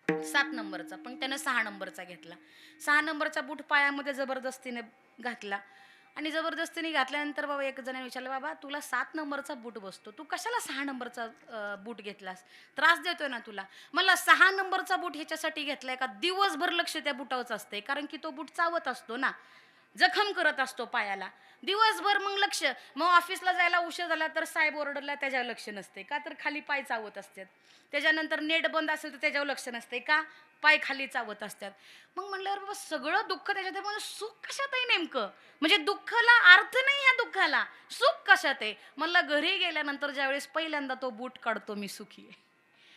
Speaker 2: 7 नंबरचा. पण त्यानं 6 नंबरचा घेतला. 6 नंबरचा बूट पायामध्ये जबरदस्तीने घातला आणि जबरदस्तीने घातल्यानंतर बाबा एक जणांनी विचारलं, बाबा तुला 7 नंबरचा बूट बसतो, तू कशाला 6 नंबरचा बूट घेतलास, त्रास देतोय ना तुला. मला 6 नंबरचा बूट ह्याच्यासाठी घेतलाय का दिवसभर लक्ष त्या बुटावरच असते, कारण की तो बूट चावत असतो ना, जखम करत असतो पायाला दिवसभर. मग लक्ष, मग ऑफिसला जायला उशीर झाला तर साहेब ओरडला त्याच्यावर लक्ष नसते का, तर खाली पाय चावत असतात. त्याच्यानंतर नेट बंद असेल तर त्याच्यावर लक्ष नसते का, पाय खाली चावत असतात. मग म्हणल्यावर बाबा सगळं दुःख त्याच्यात आहे, म्हणजे सुख कशात आहे नेमकं, म्हणजे दुःखाला अर्थ नाही या दुःखाला, सुख कशात आहे. म्हणलं घरी गेल्यानंतर ज्यावेळेस पहिल्यांदा तो बूट काढतो मी सुखी आहे.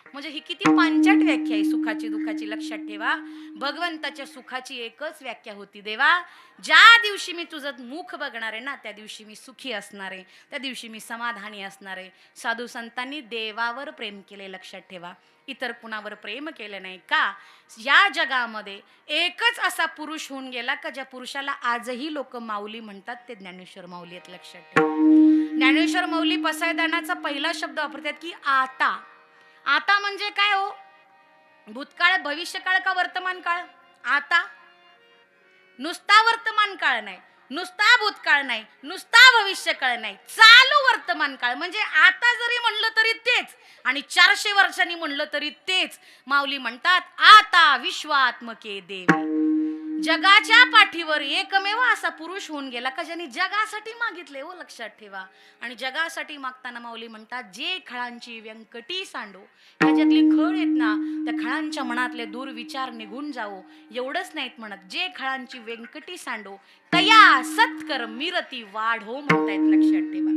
Speaker 2: म्हणजे ही किती पांचट व्याख्या आहे सुखाची दुःखाची. लक्षात ठेवा भगवंताच्या सुखाची एकच व्याख्या होती, देवा ज्या दिवशी मी तुझं मुख बघणार आहे ना त्या दिवशी मी सुखी असणार आहे, त्या दिवशी मी समाधानी असणार आहे. साधू संतांनी देवावर प्रेम केले. लक्षात ठेवा इतर कुणावर प्रेम केलं नाही का. या जगामध्ये एकच असा पुरुष होऊन गेला का ज्या पुरुषाला आजही लोक माऊली म्हणतात, ते ज्ञानेश्वर माऊली आहेत. लक्षात ठेवा ज्ञानेश्वर माऊली पसायदानाचा पहिला शब्द वापरतात की आता. आता म्हणजे काय हो, भूतकाळ भविष्यकाळ का वर्तमान काळ. आता नुसता वर्तमान काळ नाही, नुसता भूतकाळ नाही, नुसता भविष्यकाळ नाही, चालू वर्तमान काळ. म्हणजे आता जरी म्हणलं तरी तेच आणि 400 वर्षांनी म्हणलं तरी तेच. माऊली म्हणतात आता विश्वात्मके देवी. जगाच्या पाठीवर एकमेव असा पुरुष होऊन गेला का ज्यांनी जगासाठी मागितले हो. लक्षात ठेवा. आणि जगासाठी मागताना माऊली म्हणतात जे खळांची व्यंकटी सांडो, ह्याच्यातली खळ आहेत ना त्या खळांच्या मनातले दूर विचार निघून जावो. एवढंच नाहीत म्हणत, जे खळांची व्यंकटी सांडो तया सत्कर मिरती वाढो म्हणतायत. लक्षात ठेवा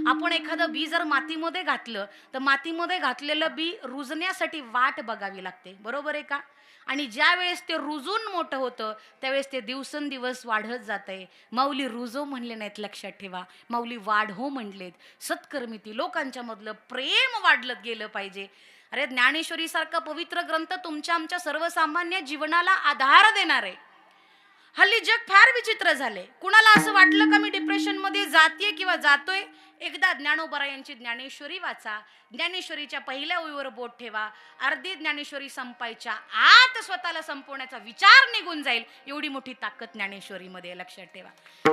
Speaker 2: आपण एखादं बी जर मातीमध्ये घातलं तर मातीमध्ये घातलेलं बी रुजण्यासाठी वाट बघावी लागते, बरोबर आहे का. आणि ज्या वेळेस ते रुजून मोठं होतं त्यावेळेस ते दिवसेंदिवस वाढत जातंय. माऊली रुजो म्हणले नाहीत. लक्षात ठेवा माऊली वाढो म्हणलेत. सत्कर्मिती लोकांच्या मधलं प्रेम वाढलत गेलं पाहिजे. अरे ज्ञानेश्वरी सारखा पवित्र ग्रंथ तुमच्या आमच्या सर्वसामान्य जीवनाला आधार देणार आहे. हल्ली जग फार विचित्र झाले. कुणाला असं वाटलं का मी डिप्रेशन मध्ये जाते किंवा जातोय, एकदा ज्ञानोबा यांची ज्ञानेश्वरी वाचा. ज्ञानेश्वरीच्या पहिल्या ओळीवर बोट ठेवा. अर्धी ज्ञानेश्वरी संपायच्या आत स्वतःला संपवण्याचा विचार निघून जाईल. एवढी मोठी ताकद ज्ञानेश्वरीमध्ये. लक्षात ठेवा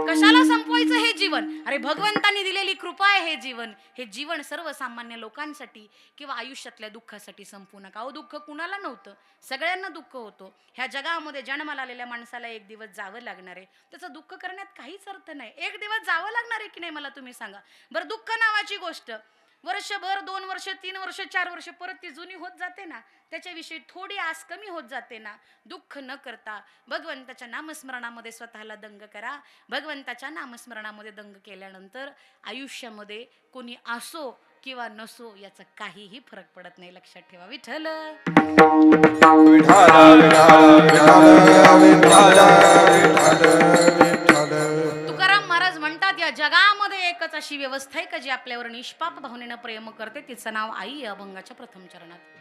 Speaker 2: कशाला संपवायचं हे जीवन. अरे भगवंतांनी दिलेली कृपा आहे हे जीवन. हे जीवन सर्वसामान्य लोकांसाठी किंवा आयुष्यातल्या दुःखासाठी संपू नका. अहो दुःख कुणाला नव्हतं, सगळ्यांना दुःख होतो. ह्या जगामध्ये जन्माला आलेल्या माणसाला एक दिवस जावं लागणार आहे. त्याचं दुःख करण्यात काहीच अर्थ नाही. एक दिवस जावं लागणार आहे की नाही मला तुम्ही सांगा बरं. दुःख नावाची गोष्ट वर्षभर 2 वर्ष 3 वर्ष 4 वर्ष परत ती जुनी होत जाते ना, त्याच्याविषयी थोडी आस कमी होत जाते ना. दुःख न करता भगवंताच्या नामस्मरणामध्ये स्वतःला दंग करा. भगवंताच्या नामस्मरणामध्ये दंग केल्यानंतर आयुष्यामध्ये कोणी असो किंवा नसो याचा काहीही फरक पडत नाही. लक्षात ठेवा. विठ्ठल तुकाराम महाराज म्हणतात या जगामध्ये एकच अशी व्यवस्था आहे का जी आपल्यावर निष्पाप भावनेनं प्रेम करते. तिचं नाव आई. अभंगाच्या प्रथम चरणात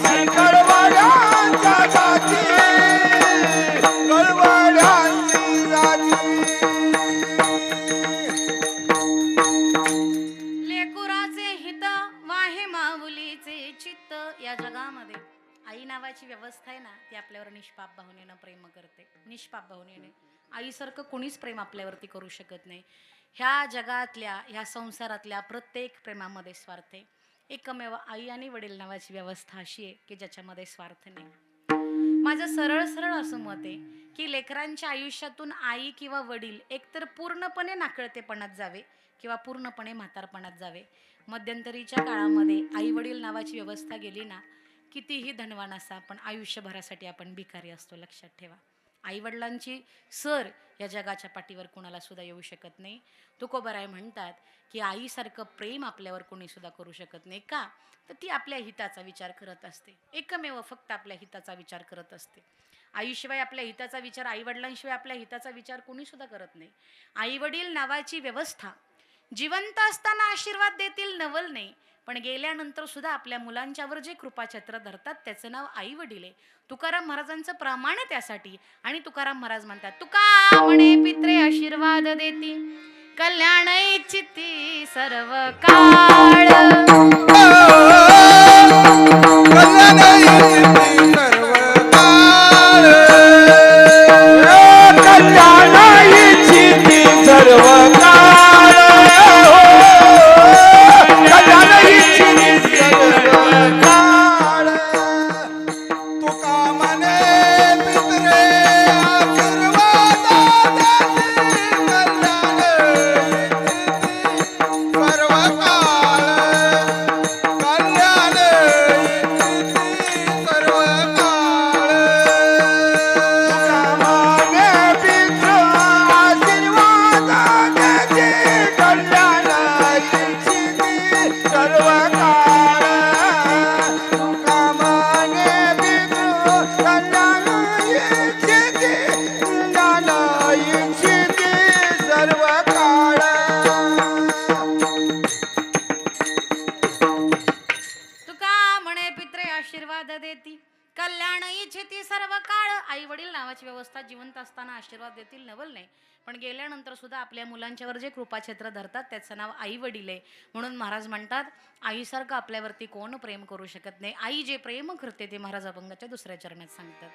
Speaker 1: आईची कळवळ्याच्या जाती कळवळ्यांची जाती
Speaker 2: लेकुराचे हित वाहे माऊलीचे चित्त. या जगामध्ये आई नावाची व्यवस्था आहे ना, ती आपल्यावर निष्पाप भावनेनं प्रेम करते. निष्पाप भावनेने आईसारखं कोणीच प्रेम आपल्यावरती करू शकत नाही. ह्या जगातल्या ह्या संसारातल्या प्रत्येक प्रेमामध्ये स्वार्थ आहे. एकमेव आई आणि वडील नावाची व्यवस्था अशी आहे की ज्याच्यामध्ये स्वार्थ नाही. माझं सरळ सरळ असं मत आहे की लेकरांच्या आयुष्यातून आई किंवा वडील एकतर पूर्णपणे नाकळतेपणात जावे किंवा पूर्णपणे म्हातारपणात जावे. मध्यंतरीच्या काळामध्ये आई वडील नावाची व्यवस्था गेली ना, कितीही धनवान असा पण आयुष्यभरासाठी आपण भिकारी असतो. लक्षात ठेवा. आई वडिलांची सर या जगाच्या पाठीवर कोणाला सुद्धा येऊ शकत नाही. तुकोबराय म्हणतात की आईसारखं प्रेम आपल्यावर कोणी सुद्धा करू शकत नाही. का? तर ती आपल्या हिताचा विचार करत असते. एकमेव फक्त आपल्या हिताचा विचार करत असते. आईशिवाय आपल्या हिताचा विचार, आई वडिलांशिवाय आपल्या हिताचा विचार कोणी सुद्धा करत नाही. आई वडील नावाची व्यवस्था जिवंत असताना आशीर्वाद देतील नवल नाही, पण गेल्यानंतर सुद्धा आपल्या मुलांच्यावर जे कृपाछत्र धरतात त्याचं नाव आई वडील आहे. तुकाराम महाराजांचं प्रमाण आहे त्यासाठी. आणि तुकाराम महाराज म्हणतात, तुका म्हणे पित्रे आशीर्वाद देती कल्याण इच्छिती सर्व काळ. कल्याण इच्छिती सर्व काळ. आई वडील नावाची व्यवस्था जिवंत असताना आशीर्वाद देतील नवल नाही, पण गेल्यानंतर सुद्धा आपल्या मुलांच्यावर जे कृपाछत्र धरतात त्याचं नाव आई वडील आहे. म्हणून महाराज म्हणतात, आईसारखं आपल्यावरती कोण प्रेम करू शकत नाही. आई जे प्रेम करते ते महाराज अभंगाच्या दुसऱ्या चरणात सांगतात.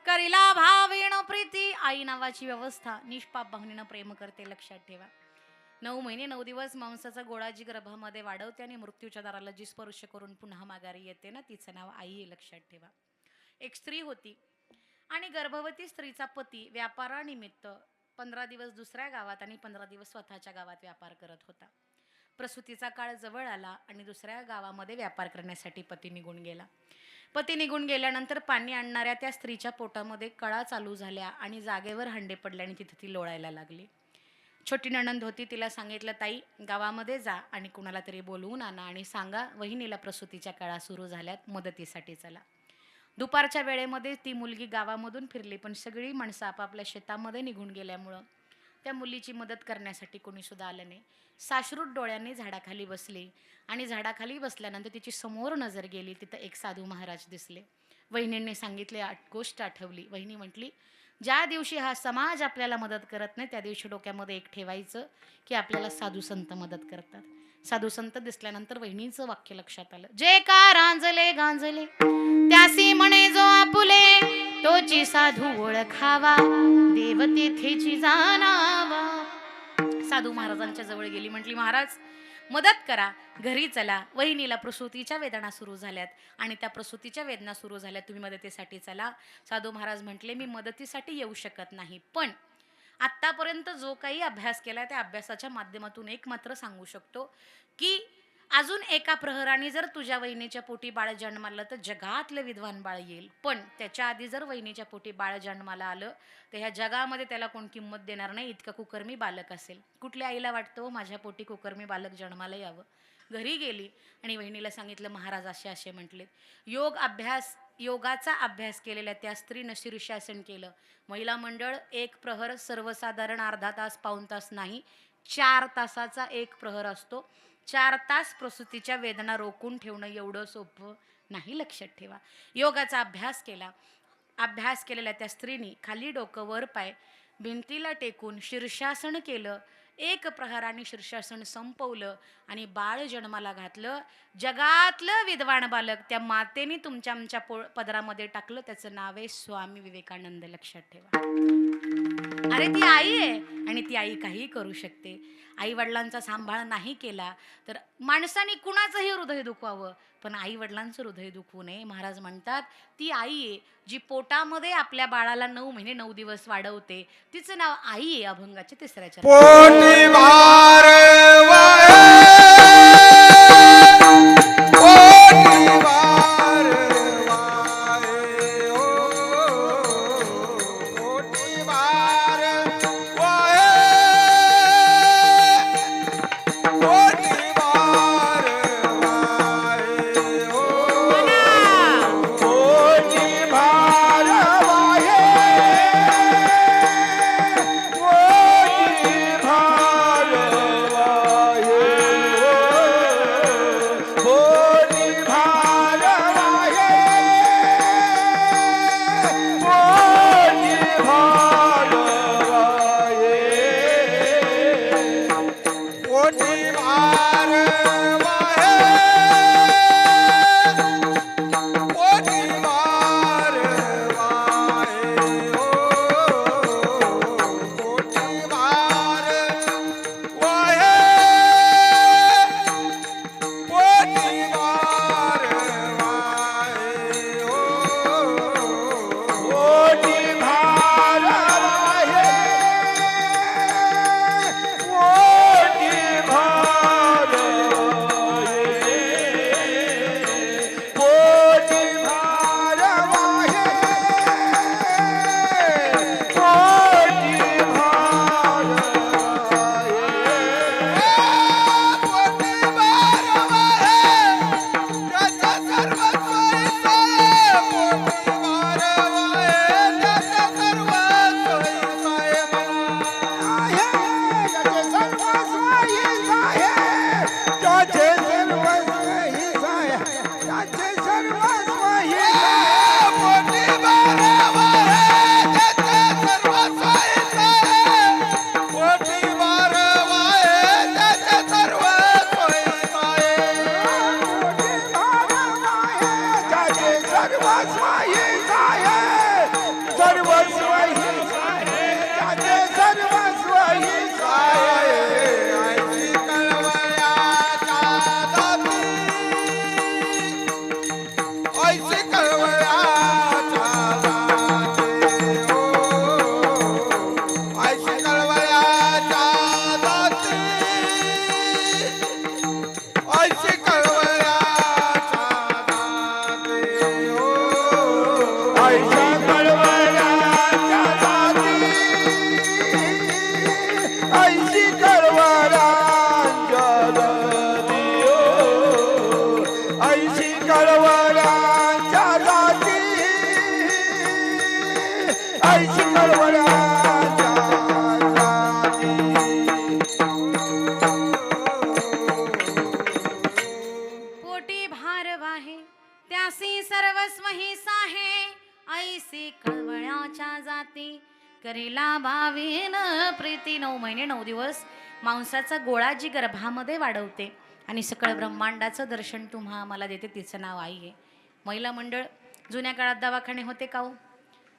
Speaker 2: करीला भावीण प्रीती. आई नावाची व्यवस्था निष्पाप भावनेनं प्रेम करते. लक्षात ठेवा. 9 महिने 9 दिवस मांसाचा गोळा जी गर्भामध्ये वाढवते आणि मृत्यूच्या दाराला जी स्पर्श करून पुन्हा माघारी येते ना, तिचं नाव आई आहे. लक्षात ठेवा. एक स्त्री होती आणि गर्भवती स्त्रीचा पती व्यापारानिमित्त 15 दिवस दुसऱ्या गावात आणि 15 दिवस स्वतःच्या गावात व्यापार करत होता. प्रसूतीचा काळ जवळ आला आणि दुसऱ्या गावामध्ये व्यापार करण्यासाठी पती निघून गेला. पती निघून गेल्यानंतर पाणी आणणाऱ्या त्या स्त्रीच्या पोटामध्ये कळा चालू झाल्या आणि जागेवर हंडे पडले आणि तिथे ती लोळायला लागली. छोटी नणंद होती, तिला सांगितलं, ताई गावामध्ये जा आणि कुणाला तरी बोलवून आणा आणि सांगा वहिनीला प्रसूतीच्या काळा सुरू झाल्यात, मदतीसाठी चला. दुपारच्या वेळेमध्ये ती मुलगी गावामधून फिरली, पण सगळी माणसं आपापल्या शेतामध्ये निघून गेल्यामुळं त्या मुलीची मदत करण्यासाठी कोणी सुद्धा आलं नाही. साश्रूट डोळ्यांनी झाडाखाली बसली आणि झाडाखाली बसल्यानंतर तिची समोर नजर गेली, तिथं एक साधू महाराज दिसले. वहिनींनी सांगितले, गोष्ट आठवली. वहिनी म्हटली, ज्या दिवशी हा समाज आपल्याला मदत करत नाही त्या दिवशी डोक्यामध्ये एक ठेवायचं की आपल्याला साधू संत मदत करतात. साधू संत दिसल्यानंतर वहिनीचं वाक्य लक्षात आलं, जे का रांजले गांजले त्यासी म्हणे जो आपुले, तोची साधू ओळखावा देव तेथेची जाणावा. साधू महाराजांच्या जवळ गेली, म्हटली, महाराज मदत करा, घरी चला. वहिनीला प्रसूतीच्या वेदना सुरू झाल्यात आणि त्या प्रसूतीच्या वेदना सुरू झाल्यात, तुम्ही मदतीसाठी चला. साधू महाराज म्हटले, मी मदतीसाठी येऊ शकत नाही, पण आत्तापर्यंत जो काही अभ्यास केला त्या अभ्यासाच्या माध्यमातून एक मात्र सांगू शकतो की अजून एका प्रहराने जर तुझ्या वहिनीच्या पोटी बाळ जन्माला तर जगातलं विद्वान बाळ येईल, पण त्याच्या आधी जर वहिनीच्या पोटी बाळ जन्माला आलं तर ह्या जगामध्ये त्याला कोण किंमत देणार नाही, इतका कुकर्मी बालक असेल. कुठल्या आईला वाटतं माझ्या पोटी कुकर्मी बालक जन्माला यावं? घरी गेली आणि वहिनीला सांगितलं, महाराज असे असे म्हटले. योगाचा अभ्यास केलेल्या त्या स्त्रीनं शीर्षासन केलं. महिला मंडळ एक प्रहर सर्वसाधारण अर्धा तास पाऊण तास नाही, 4 तासाचा एक प्रहर असतो. 4 तास प्रसूतीच्या वेदना रोखून ठेवणं एवढं सोपं नाही, लक्षात ठेवा. योगाचा अभ्यास केला. अभ्यास केलेल्या त्या स्त्रीने खाली डोकं वर पाय भिंतीला टेकून शीर्षासन केलं. एक प्रहराने शीर्षासन संपवलं आणि बाळ जन्माला घातलं. जगातलं विद्वान बालक त्या मातेने तुमच्या आमच्या पदरामध्ये टाकलं, त्याचं नाव आहे स्वामी विवेकानंद. लक्षात ठेवा. अरे ती आई आहे आणि ती आई काही करू शकते. आई वडिलांचा सांभाळ नाही केला तर माणसाने कुणाचंही हृदय दुखवावं, पण आई वडिलांचं हृदय दुखवू नये. महाराज म्हणतात, ती आई आहे जी पोटामध्ये आपल्या बाळाला 9 महिने 9 दिवस वाढवते, तिचं नाव आई आहे. अभंगाच्या 3ऱ्या मी सर्वस्व ही साहे ऐसी कळवळ्याच्या जाती करीला भावीन प्रीती. 9 महिने 9 दिवस मांसाचा गोळा जी गर्भामध्ये वाढवते आणि सकळ ब्रह्मांडाचं दर्शन तुम्हा मला देते, तिचं नाव आई आहे. महिला मंडळ जुन्या काळात दवाखाने होते का हो?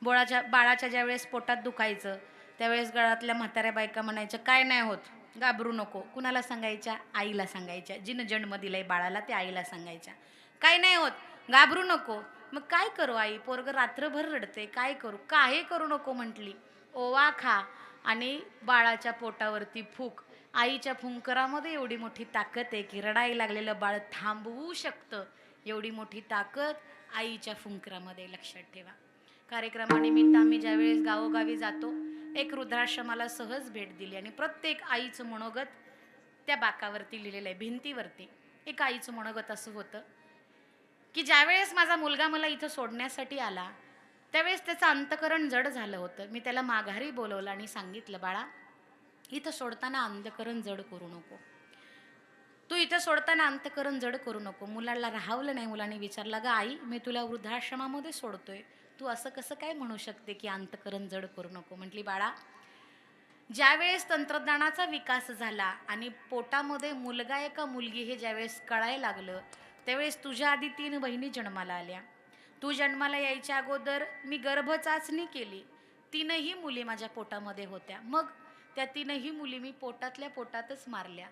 Speaker 2: बाळाच्या ज्यावेळेस पोटात दुखायचं त्यावेळेस गळातल्या म्हाताऱ्या बायका म्हणायच्या काय नाही होत, घाबरू नको. कुणाला सांगायच्या? आईला सांगायच्या. जिनं जन्म दिलाय बाळाला ते आईला सांगायच्या. काय नाही होत, घाबरू नको. मग काय करू आई, पोरग रात्रभर रडते, काय करू? काही करू नको म्हटली. ओवा खा आणि बाळाच्या पोटावरती फूक. आईच्या फुंकरामध्ये एवढी मोठी ताकद आहे की रडायला लागलेलं बाळ थांबवू शकतं. एवढी मोठी ताकद आईच्या फुंकरामध्ये, लक्षात ठेवा. कार्यक्रमानिमित्त आम्ही ज्यावेळेस गावोगावी जातो, एक वृद्धाश्रमाला सहज भेट दिली आणि प्रत्येक आईचं मनोगत त्या बाकावरती लिहिलेलं आहे, भिंतीवरती. एक आईचं मनोगत असं होतं की ज्यावेळेस माझा मुलगा मला इथं सोडण्यासाठी आला त्यावेळेस त्याचं अंतकरण जड झालं होतं. मी त्याला माघारी बोलवलं आणि सांगितलं, बाळा इथं सोडताना अंतकरण जड करू नको, तू इथं सोडताना अंतकरण जड करू नको. मुलाला राहावलं नाही. मुलाने विचारला, गा आई मी तुला वृद्धाश्रमामध्ये सोडतोय, तू असं कसं काय म्हणू शकते की अंतकरण जड करू नको? म्हटली, बाळा ज्यावेळेस तंत्रज्ञानाचा विकास झाला आणि पोटामध्ये मुलगा आहे का मुलगी हे ज्यावेळेस कळायला लागलं त्यावेळेस तुझ्या आधी 3 बहिणी जन्माला आल्या. तू जन्माला यायच्या अगोदर मी गर्भ चाचणी केली, 3ही मुली माझ्या पोटामध्ये होत्या. मग त्या 3ही मुली मी पोटातल्या पोटातच मारल्या.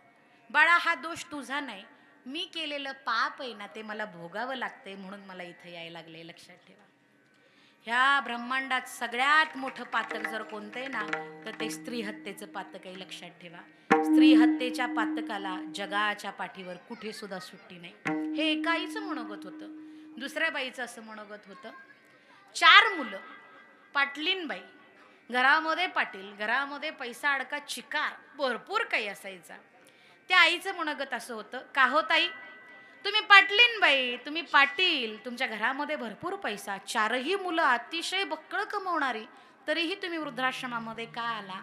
Speaker 2: बाळा हा दोष तुझा नाही, मी केलेलं पाप आहे ना ते मला भोगावं लागतंय, म्हणून मला इथं यायला लागले. लक्षात ठेवा, ह्या ब्रह्मांडात सगळ्यात मोठं पातक जर कोणतं आहे ना तर ते स्त्री हत्येचं पातक आहे. लक्षात ठेवा, स्त्री हत्येच्या पातकाला जगाच्या पाठीवर कुठे सुद्धा सुट्टी नाही. हे एका आईचं मनोगत होतं. दुसऱ्या बाईचं असं मनोगत होतं, 4 मुलं, पाटलीनबाई, घरामध्ये पाटील, घरामध्ये पैसा अडका चिकार, भरपूर काही असायचा. त्या आईचं मनोगत असं होतं, का हो ताई तुम्ही पाटलीनबाई, तुम्ही पाटील, तुमच्या घरामध्ये भरपूर पैसा, 4ही मुलं अतिशय बक्कळ कमवणारी, तरीही तुम्ही वृद्धाश्रमामध्ये का आला?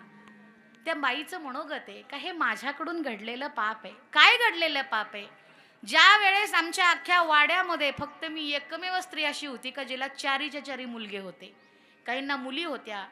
Speaker 2: त्या बाईचं मनोगत आहे का हे माझ्याकडून घडलेलं पाप आहे. काय घडलेलं पाप आहे? ज्या वेळेस आमच्या अख्ख्या वाड्यामध्ये फक्त मी एकमेव स्त्री अशी होती का जिला 4च्या 4 मुलगे होते. काहींना मुली होत्या,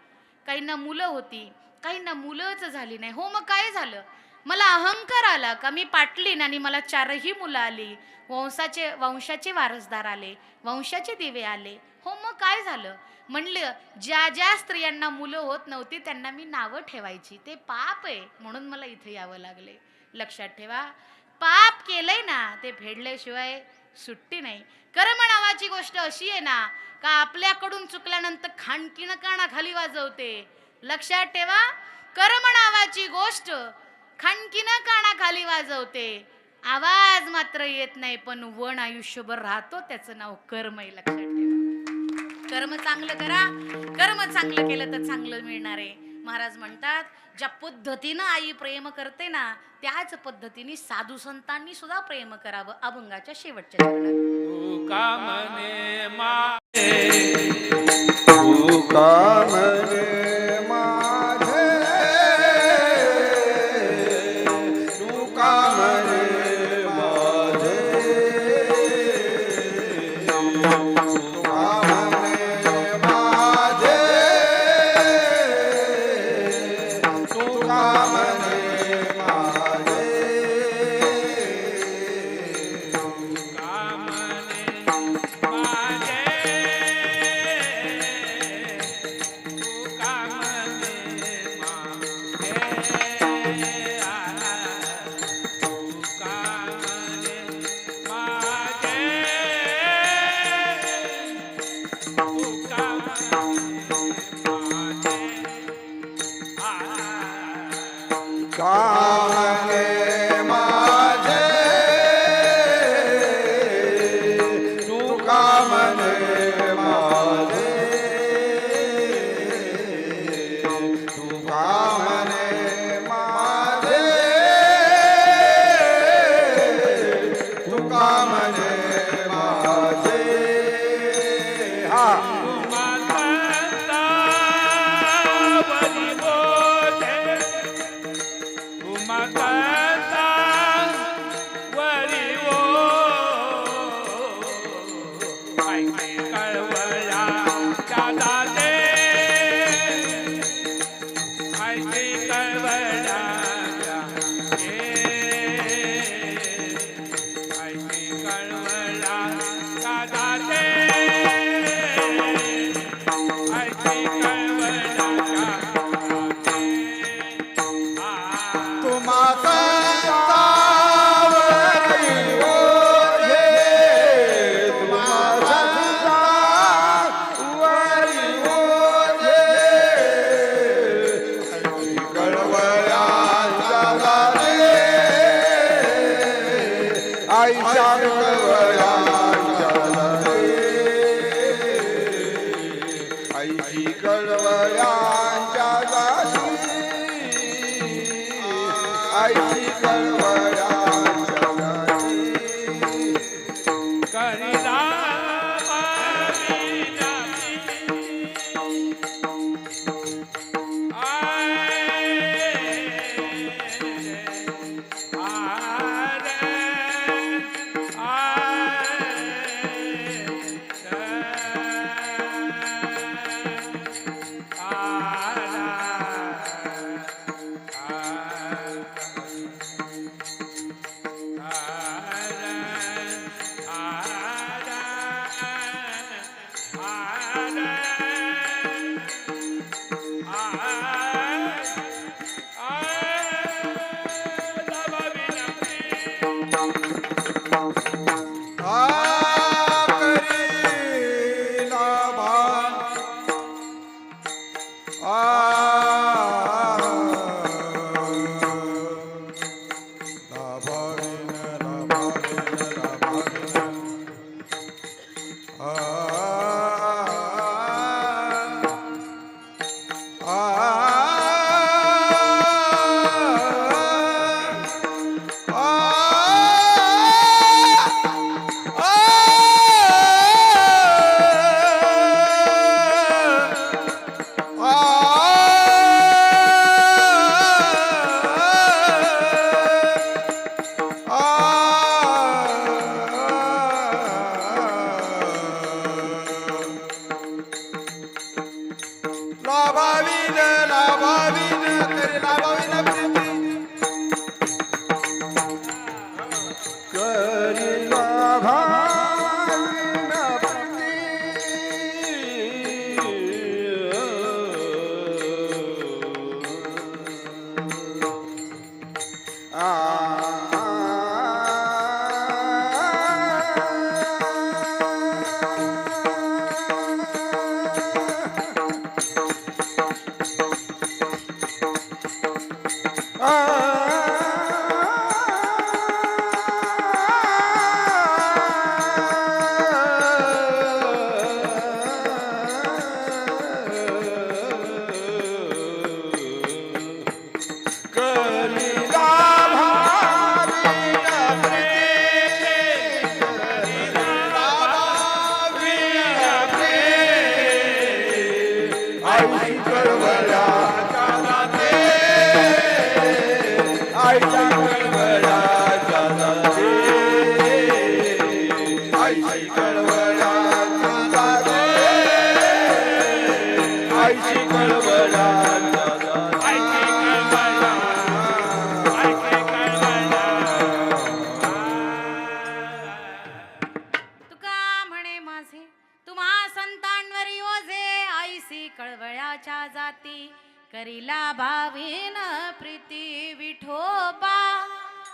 Speaker 2: काहींना मुलं होती, काहींना मुलंच झाली नाही. हो मग काय झालं? मला अहंकार आला का मी पाटलीन आणि मला 4ही मुलं आली, वंशाचे वारसदार आले, वंशाचे दिवे आले. हो मग काय झालं? म्हणलं ज्या ज्या स्त्रियांना मुलं होत नव्हती त्यांना मी नावं ठेवायची, ते पाप आहे, म्हणून मला इथे यावं लागले. लक्षात ठेवा, पाप केलंय ना ते फेडल्याशिवाय सुट्टी नाही. कर्म नावाची गोष्ट अशी आहे ना का आपल्याकडून चुकल्यानंतर खाणकीनं कानाखाली वाजवते. लक्षात ठेवा, कर्म नावाची गोष्ट खाणकीनं कानाखाली वाजवते, आवाज मात्र येत नाही, पण वन आयुष्यभर राहतो, त्याचं नाव कर्म आहे. लक्षात ठेवा, कर्म चांगलं करा, कर्म चांगलं केलं तर चांगलं मिळणार आहे. महाराज म्हणतात, ज्या पद्धतीनं आई प्रेम करते ना त्याच पद्धतीने साधू संतांनी सुद्धा प्रेम करावं. अभंगाच्या शेवटच्या चरणात,
Speaker 3: तू का म्हणे माझे,
Speaker 1: तू का म्हणे माझे, तू का म्हणे माझे, तू का म्हणे माझे, तू का म्हणे माझे,
Speaker 3: का म्हणे माझे, कळवळ्याच्या जाते ऐशी कळवळ्याच्या ऐशी कळवळ्याच्या जाते ऐशी कळवळ्याच्या जाते
Speaker 1: तुम्हा संतावरी ओझे, तुम्हा संतावरी ओझे, ऐशी कळवळ्याच्या जाते, आईच्या कळवळ्याच्या जाते, ऐशी कळवळ्याच्या जाते, आईची कळवळ्याच्या जाती.
Speaker 3: करिला
Speaker 2: तुका म्हणे माझे तुम्हा संतांवरी ओझे आईसी कळवळ्याच्या जाती करीला भावीन प्रीती विठोबा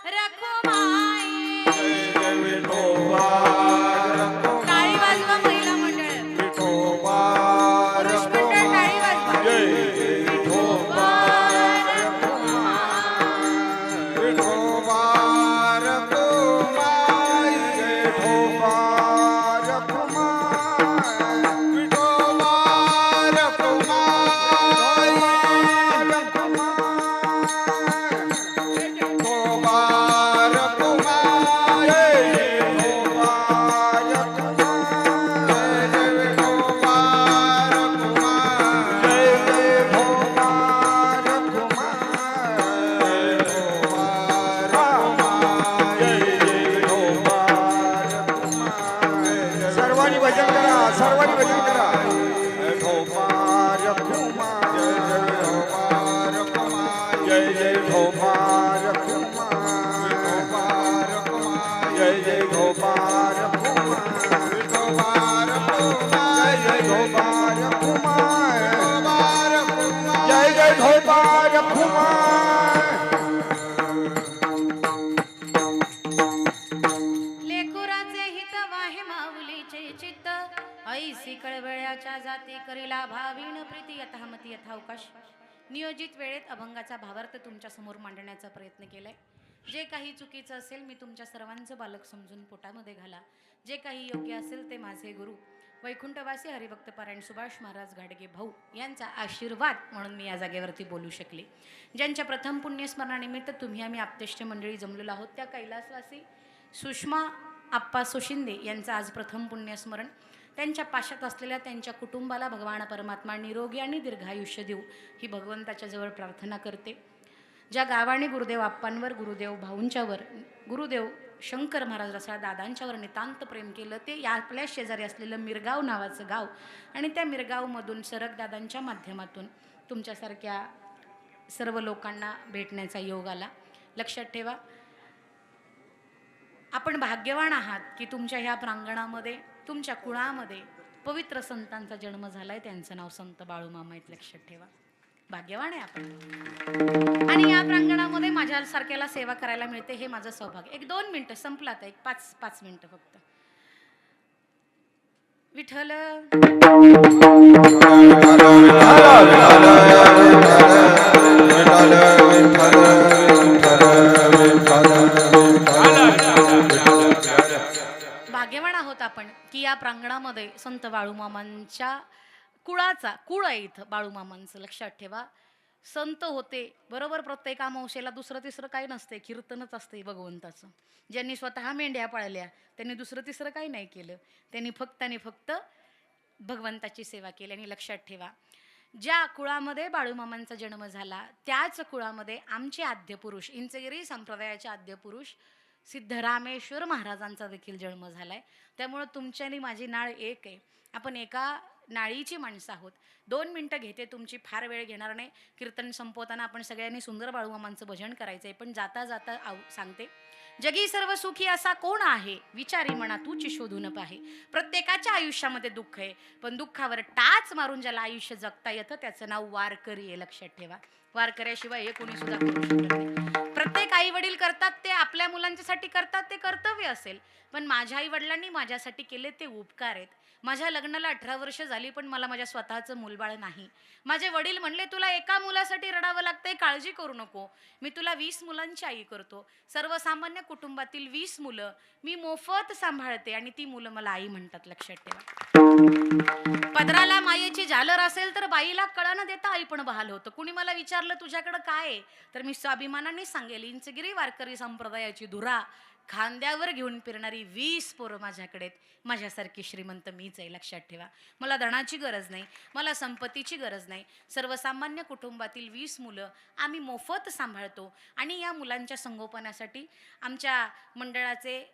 Speaker 2: रखुमाई टाळी वाजवा महिला मंडळ पुरुष मंडळ टाळी वाजवा विठोबा
Speaker 1: Rukmai, सर्वांनी भजन करा. ढोमार खुमा जय जय ढोमार खुमा जय जय ढोमार खुमा ढोमार खुमा जय जय ढोमार खुमा ढोमार खुमा जय जय ढोमार खुमा ढोमार खुमा जय जय ढोमार खुमा.
Speaker 2: लेकुराचे हित वाहे माऊलीचे चित्त ऐसी कळवळ्याच्या जाती करीला भावीण प्रीती यथामती यथावकाश. नियोजित वेळेत अभंगाचा भावार्थ तुमच्या समोर मांडण्याचा प्रयत्न केलाय. जे काही चुकीचं असेल मी तुमच्या सर्वांचं बालक समजून पोटामध्ये घाला. जे काही योग्य असेल ते माझे गुरु वैकुंठवासी हरिभक्त पारायण सुभाष महाराज घाडगे भाऊ यांचा आशीर्वाद म्हणून मी या जागेवरती बोलू शकले. ज्यांच्या प्रथम पुण्यस्मरणानिमित्त तुम्ही आम्ही आप्तेष्ट मंडळी जमलेलो आहोत त्या कैलासवासी सुषमा आप्पा सुशिंदे यांचं आज प्रथम पुण्यस्मरण. त्यांच्या पाशात असलेल्या त्यांच्या कुटुंबाला भगवान परमात्मा निरोगी आणि दीर्घायुष्य देऊ ही भगवंताच्या जवळ प्रार्थना करते. ज्या गावाने गुरुदेव आप्पांवर गुरुदेव भाऊंच्यावर गुरुदेव शंकर महाराज रसाळ दादांच्यावर नितांत प्रेम केलं ते या आपल्या शेजारी असलेलं मिरगाव नावाचं गाव आणि त्या मिरगावमधून सरगदादांच्या माध्यमातून तुमच्यासारख्या सर्व लोकांना भेटण्याचा योग आला. लक्षात ठेवा आपण भाग्यवान आहात की तुमच्या ह्या प्रांगणामध्ये तुमच्या कुळामध्ये पवित्र संतांचा जन्म झालाय. त्यांचं नाव संत बाळूमामा आहेत. लक्षात ठेवा भाग्यवान आहे आपण. आणि या प्रांगणामध्ये माझ्या सारख्याला सेवा करायला मिळते हे माझं सौभाग्य. 1-2 मिनिटं संपला आता. 5 मिनिटं फक्त. विठ्ठल भाग्यवान आहोत आपण की या प्रांगणामध्ये संत बाळूमामांच्या कुळ आहे इथं बाळूमामांचं. लक्षात ठेवा संत होते बरोबर. प्रत्येक अमावस्येला दुसरं तिसरं काही नसते कीर्तनच असते भगवंताचं. ज्यांनी स्वतः मेंढ्या पाळल्या त्यांनी दुसरं तिसरं काही नाही केलं. त्यांनी फक्त भगवंताची सेवा केली. आणि लक्षात ठेवा ज्या कुळामध्ये बाळूमामांचा जन्म झाला त्याच कुळामध्ये आमचे आद्यपुरुष इंचगिरी संप्रदायाचे आद्यपुरुष सिद्धरामेश्वर महाराजांचा देखील जन्म झालाय. त्यामुळे तुमची आणि माझी नाळ एक आहे. आपण एका नाळीची माणसं आहोत. 2 मिनिटं घेते तुमची फार वेळ घेणार नाही. कीर्तन संपवताना आपण सगळ्यांनी सुंदर बाळूमामांचं भजन करायचंय. पण जाता जाता सांगते जगी सर्व सुखी असा कोण आहे विचारी म्हणा तूच शोधून पाहे. प्रत्येकाच्या आयुष्यामध्ये दुःख आहे पण दुःखावर टाच मारून ज्याला आयुष्य जगता येतं त्याचं नाव वारकरी आहे. लक्षात ठेवा वारकऱ्याशिवाय हे कोणी सुद्धा करू शकत नाही. प्रत्येक आई वडील करतात ते आपल्या मुलांच्यासाठी करतात ते कर्तव्य असेल. पण माझ्या आई वडिलांनी माझ्यासाठी केले ते उपकार आहेत. माझ्या लग्नाला 18 वर्ष झाली पण मला माझ्या स्वतःचं मूलबाळ नाही. माझे वडील म्हणले तुला एका मुलासाठी रडावं लागतंय काळजी करू नको मी तुला 20 मुलांची आई करतो. सर्वसामान्य कुटुंबातील 20 मुलं मी मोफत सांभाळते आणि ती मुलं मला आई म्हणतात. लक्षात ठेवा पदराला मायेची झालर असेल तर बाईला कळा न देता आई पण बहाल होतं. कुणी मला विचारलं तुझ्याकडे काय आहे तर मी स्वाभिमानाने सांगेल इंचगिरी वारकरी संप्रदायाची धुरा खांद्यावर घेऊन फिरणारी 20 पोरं माझ्याकडे. माझ्यासारखी श्रीमंत मीच आहे. लक्षात ठेवा मला धनाची गरज नाही मला संपत्तीची गरज नाही. सर्वसामान्य कुटुंबातील 20 मुलं आम्ही मोफत सांभाळतो. आणि या मुलांच्या संगोपनासाठी आमच्या मंडळाचे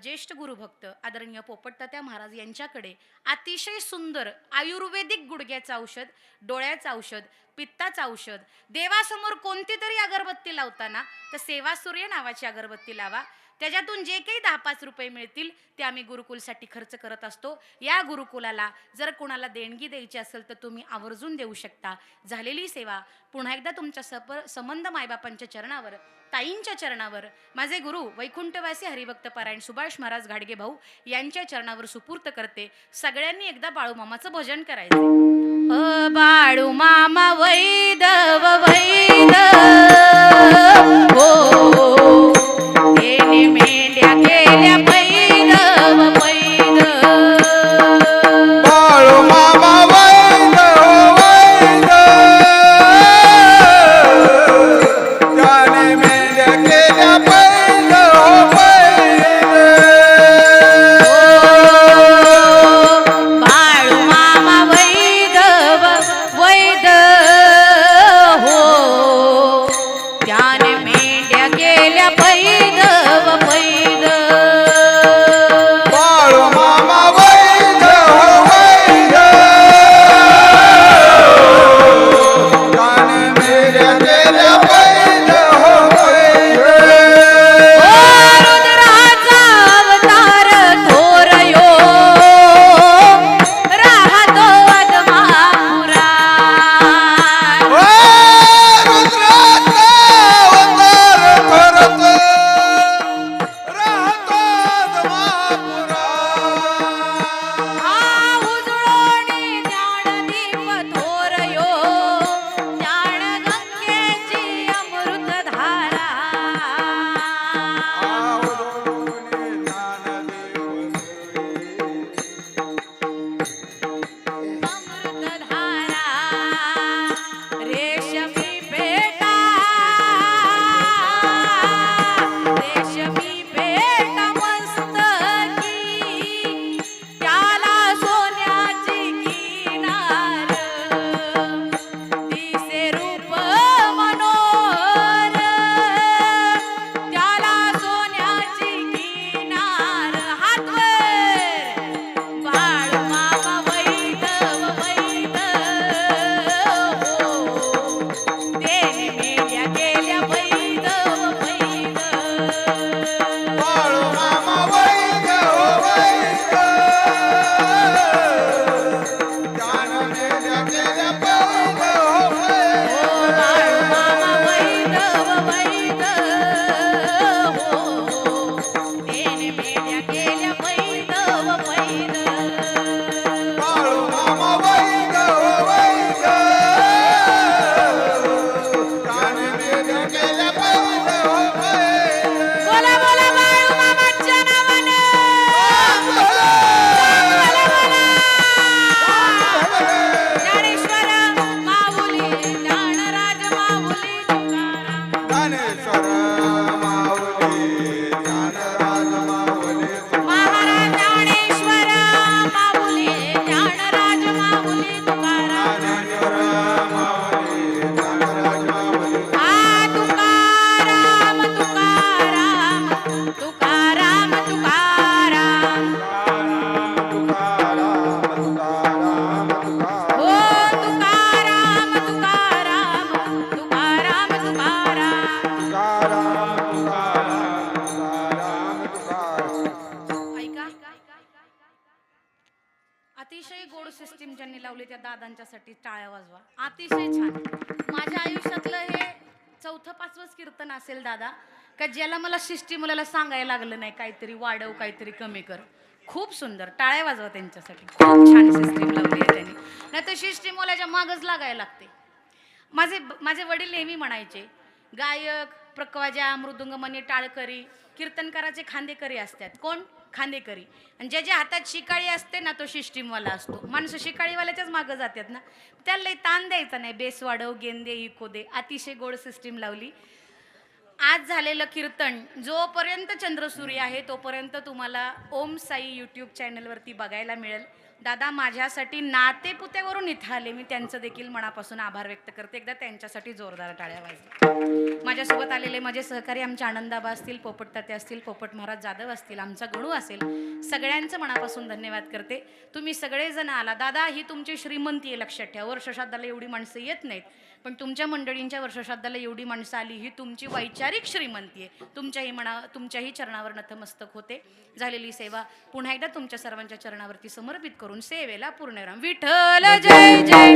Speaker 2: ज्येष्ठ गुरुभक्त आदरणीय पोपटतात्या महाराज यांच्याकडे अतिशय सुंदर आयुर्वेदिक गुडघ्याचं औषध डोळ्याचं औषध पित्ताचं औषध. देवासमोर कोणती तरी अगरबत्ती लावताना तर सेवा सूर्य नावाची अगरबत्ती लावा. त्याच्यातून जे काही 10-5 रुपये मिळतील ते आम्ही गुरुकुलसाठी खर्च करत असतो. या गुरुकुलाला जर कोणाला देणगी द्यायची असेल तर तुम्ही आवर्जून देऊ शकता. झालेली सेवा पुन्हा एकदा तुमच्या संबंध मायबापांच्या चरणावर ताईंच्या चरणावर माझे गुरु वैकुंठवासी हरिभक्त पारायण सुभाष महाराज घाडगे भाऊ यांच्या चरणावर सुपूर्त करते. सगळ्यांनी एकदा बाळूमामाचं भजन करायचं. बाळूमामा वैदव वैद हो तेने मेंढ्या केल्या पैदव पैद.
Speaker 1: बाळूमामा वैद वैद त्याने मेंढ्या केल्या पैद
Speaker 2: बाळूमामा वैदव वैद हो त्याने मेंढ्या अतिशय गोड सिस्टीम ज्यांनी लावली त्या दादांच्यासाठी टाळ्या वाजवा. अतिशय छान. माझ्या आयुष्यातलं हे 4th-5वंच कीर्तन असेल दादा, का ज्याला मला सिस्टीम मुलाला सांगायला लागलं नाही काहीतरी वाढव काहीतरी कमी कर. खूप सुंदर. टाळ्या वाजवा त्यांच्यासाठी. खूप छान सिस्टीम लावली आहे त्यांनी. नाही तर सिस्टीम मुलाच्या मागच लागायला लागते. माझे वडील नेहमी म्हणायचे, गायक प्रकवाजा मृदुंगमणी टाळकरी कीर्तनकाराचे खांदेकरी असतात. कोण? खांदेकरी. आणि ज्याच्या हातात शिकाळी असते ना तो सिस्टीमवाला असतो. माणसं शिकाळीवाल्याच्याच मागं जातात ना, त्याला लई ताण द्यायचा नाही. बेस वाढव गेंदे इको दे. अतिशय गोड सिस्टीम लावली. आज झालेलं कीर्तन जोपर्यंत चंद्रसूर्य आहे तोपर्यंत तुम्हाला ओम साई यूट्यूब चॅनलवरती बघायला मिळेल. दादा माझ्यासाठी नातेपुत्यावरून इथं आले, मी त्यांचं देखील मनापासून आभार व्यक्त करते. एकदा त्यांच्यासाठी जोरदार टाळ्या वाजवा. माझ्यासोबत आलेले माझे सहकारी आमचे आनंदाबा असतील, पोपट ताते असतील, पोपट महाराज जाधव असतील, आमचा गणू असेल, सगळ्यांचं मनापासून धन्यवाद करते. तुम्ही सगळेजण आला. दादा ही तुमची श्रीमंती आहे, लक्षात ठेवा. वर्षश्राद्धाला एवढी माणसं येत नाहीत, पण तुमच्या मंडळींच्या वर्षश्राद्धाला एवढी माणसं आली ही तुमची वैचारिक श्रीमंती आहे. तुमच्याही चरणावर नतमस्तक होते. झालेली सेवा पुन्हा एकदा तुमच्या सर्वांच्या चरणावरती समर्पित करून सेवेला पूर्णविराम. विठ्ठल जय जय.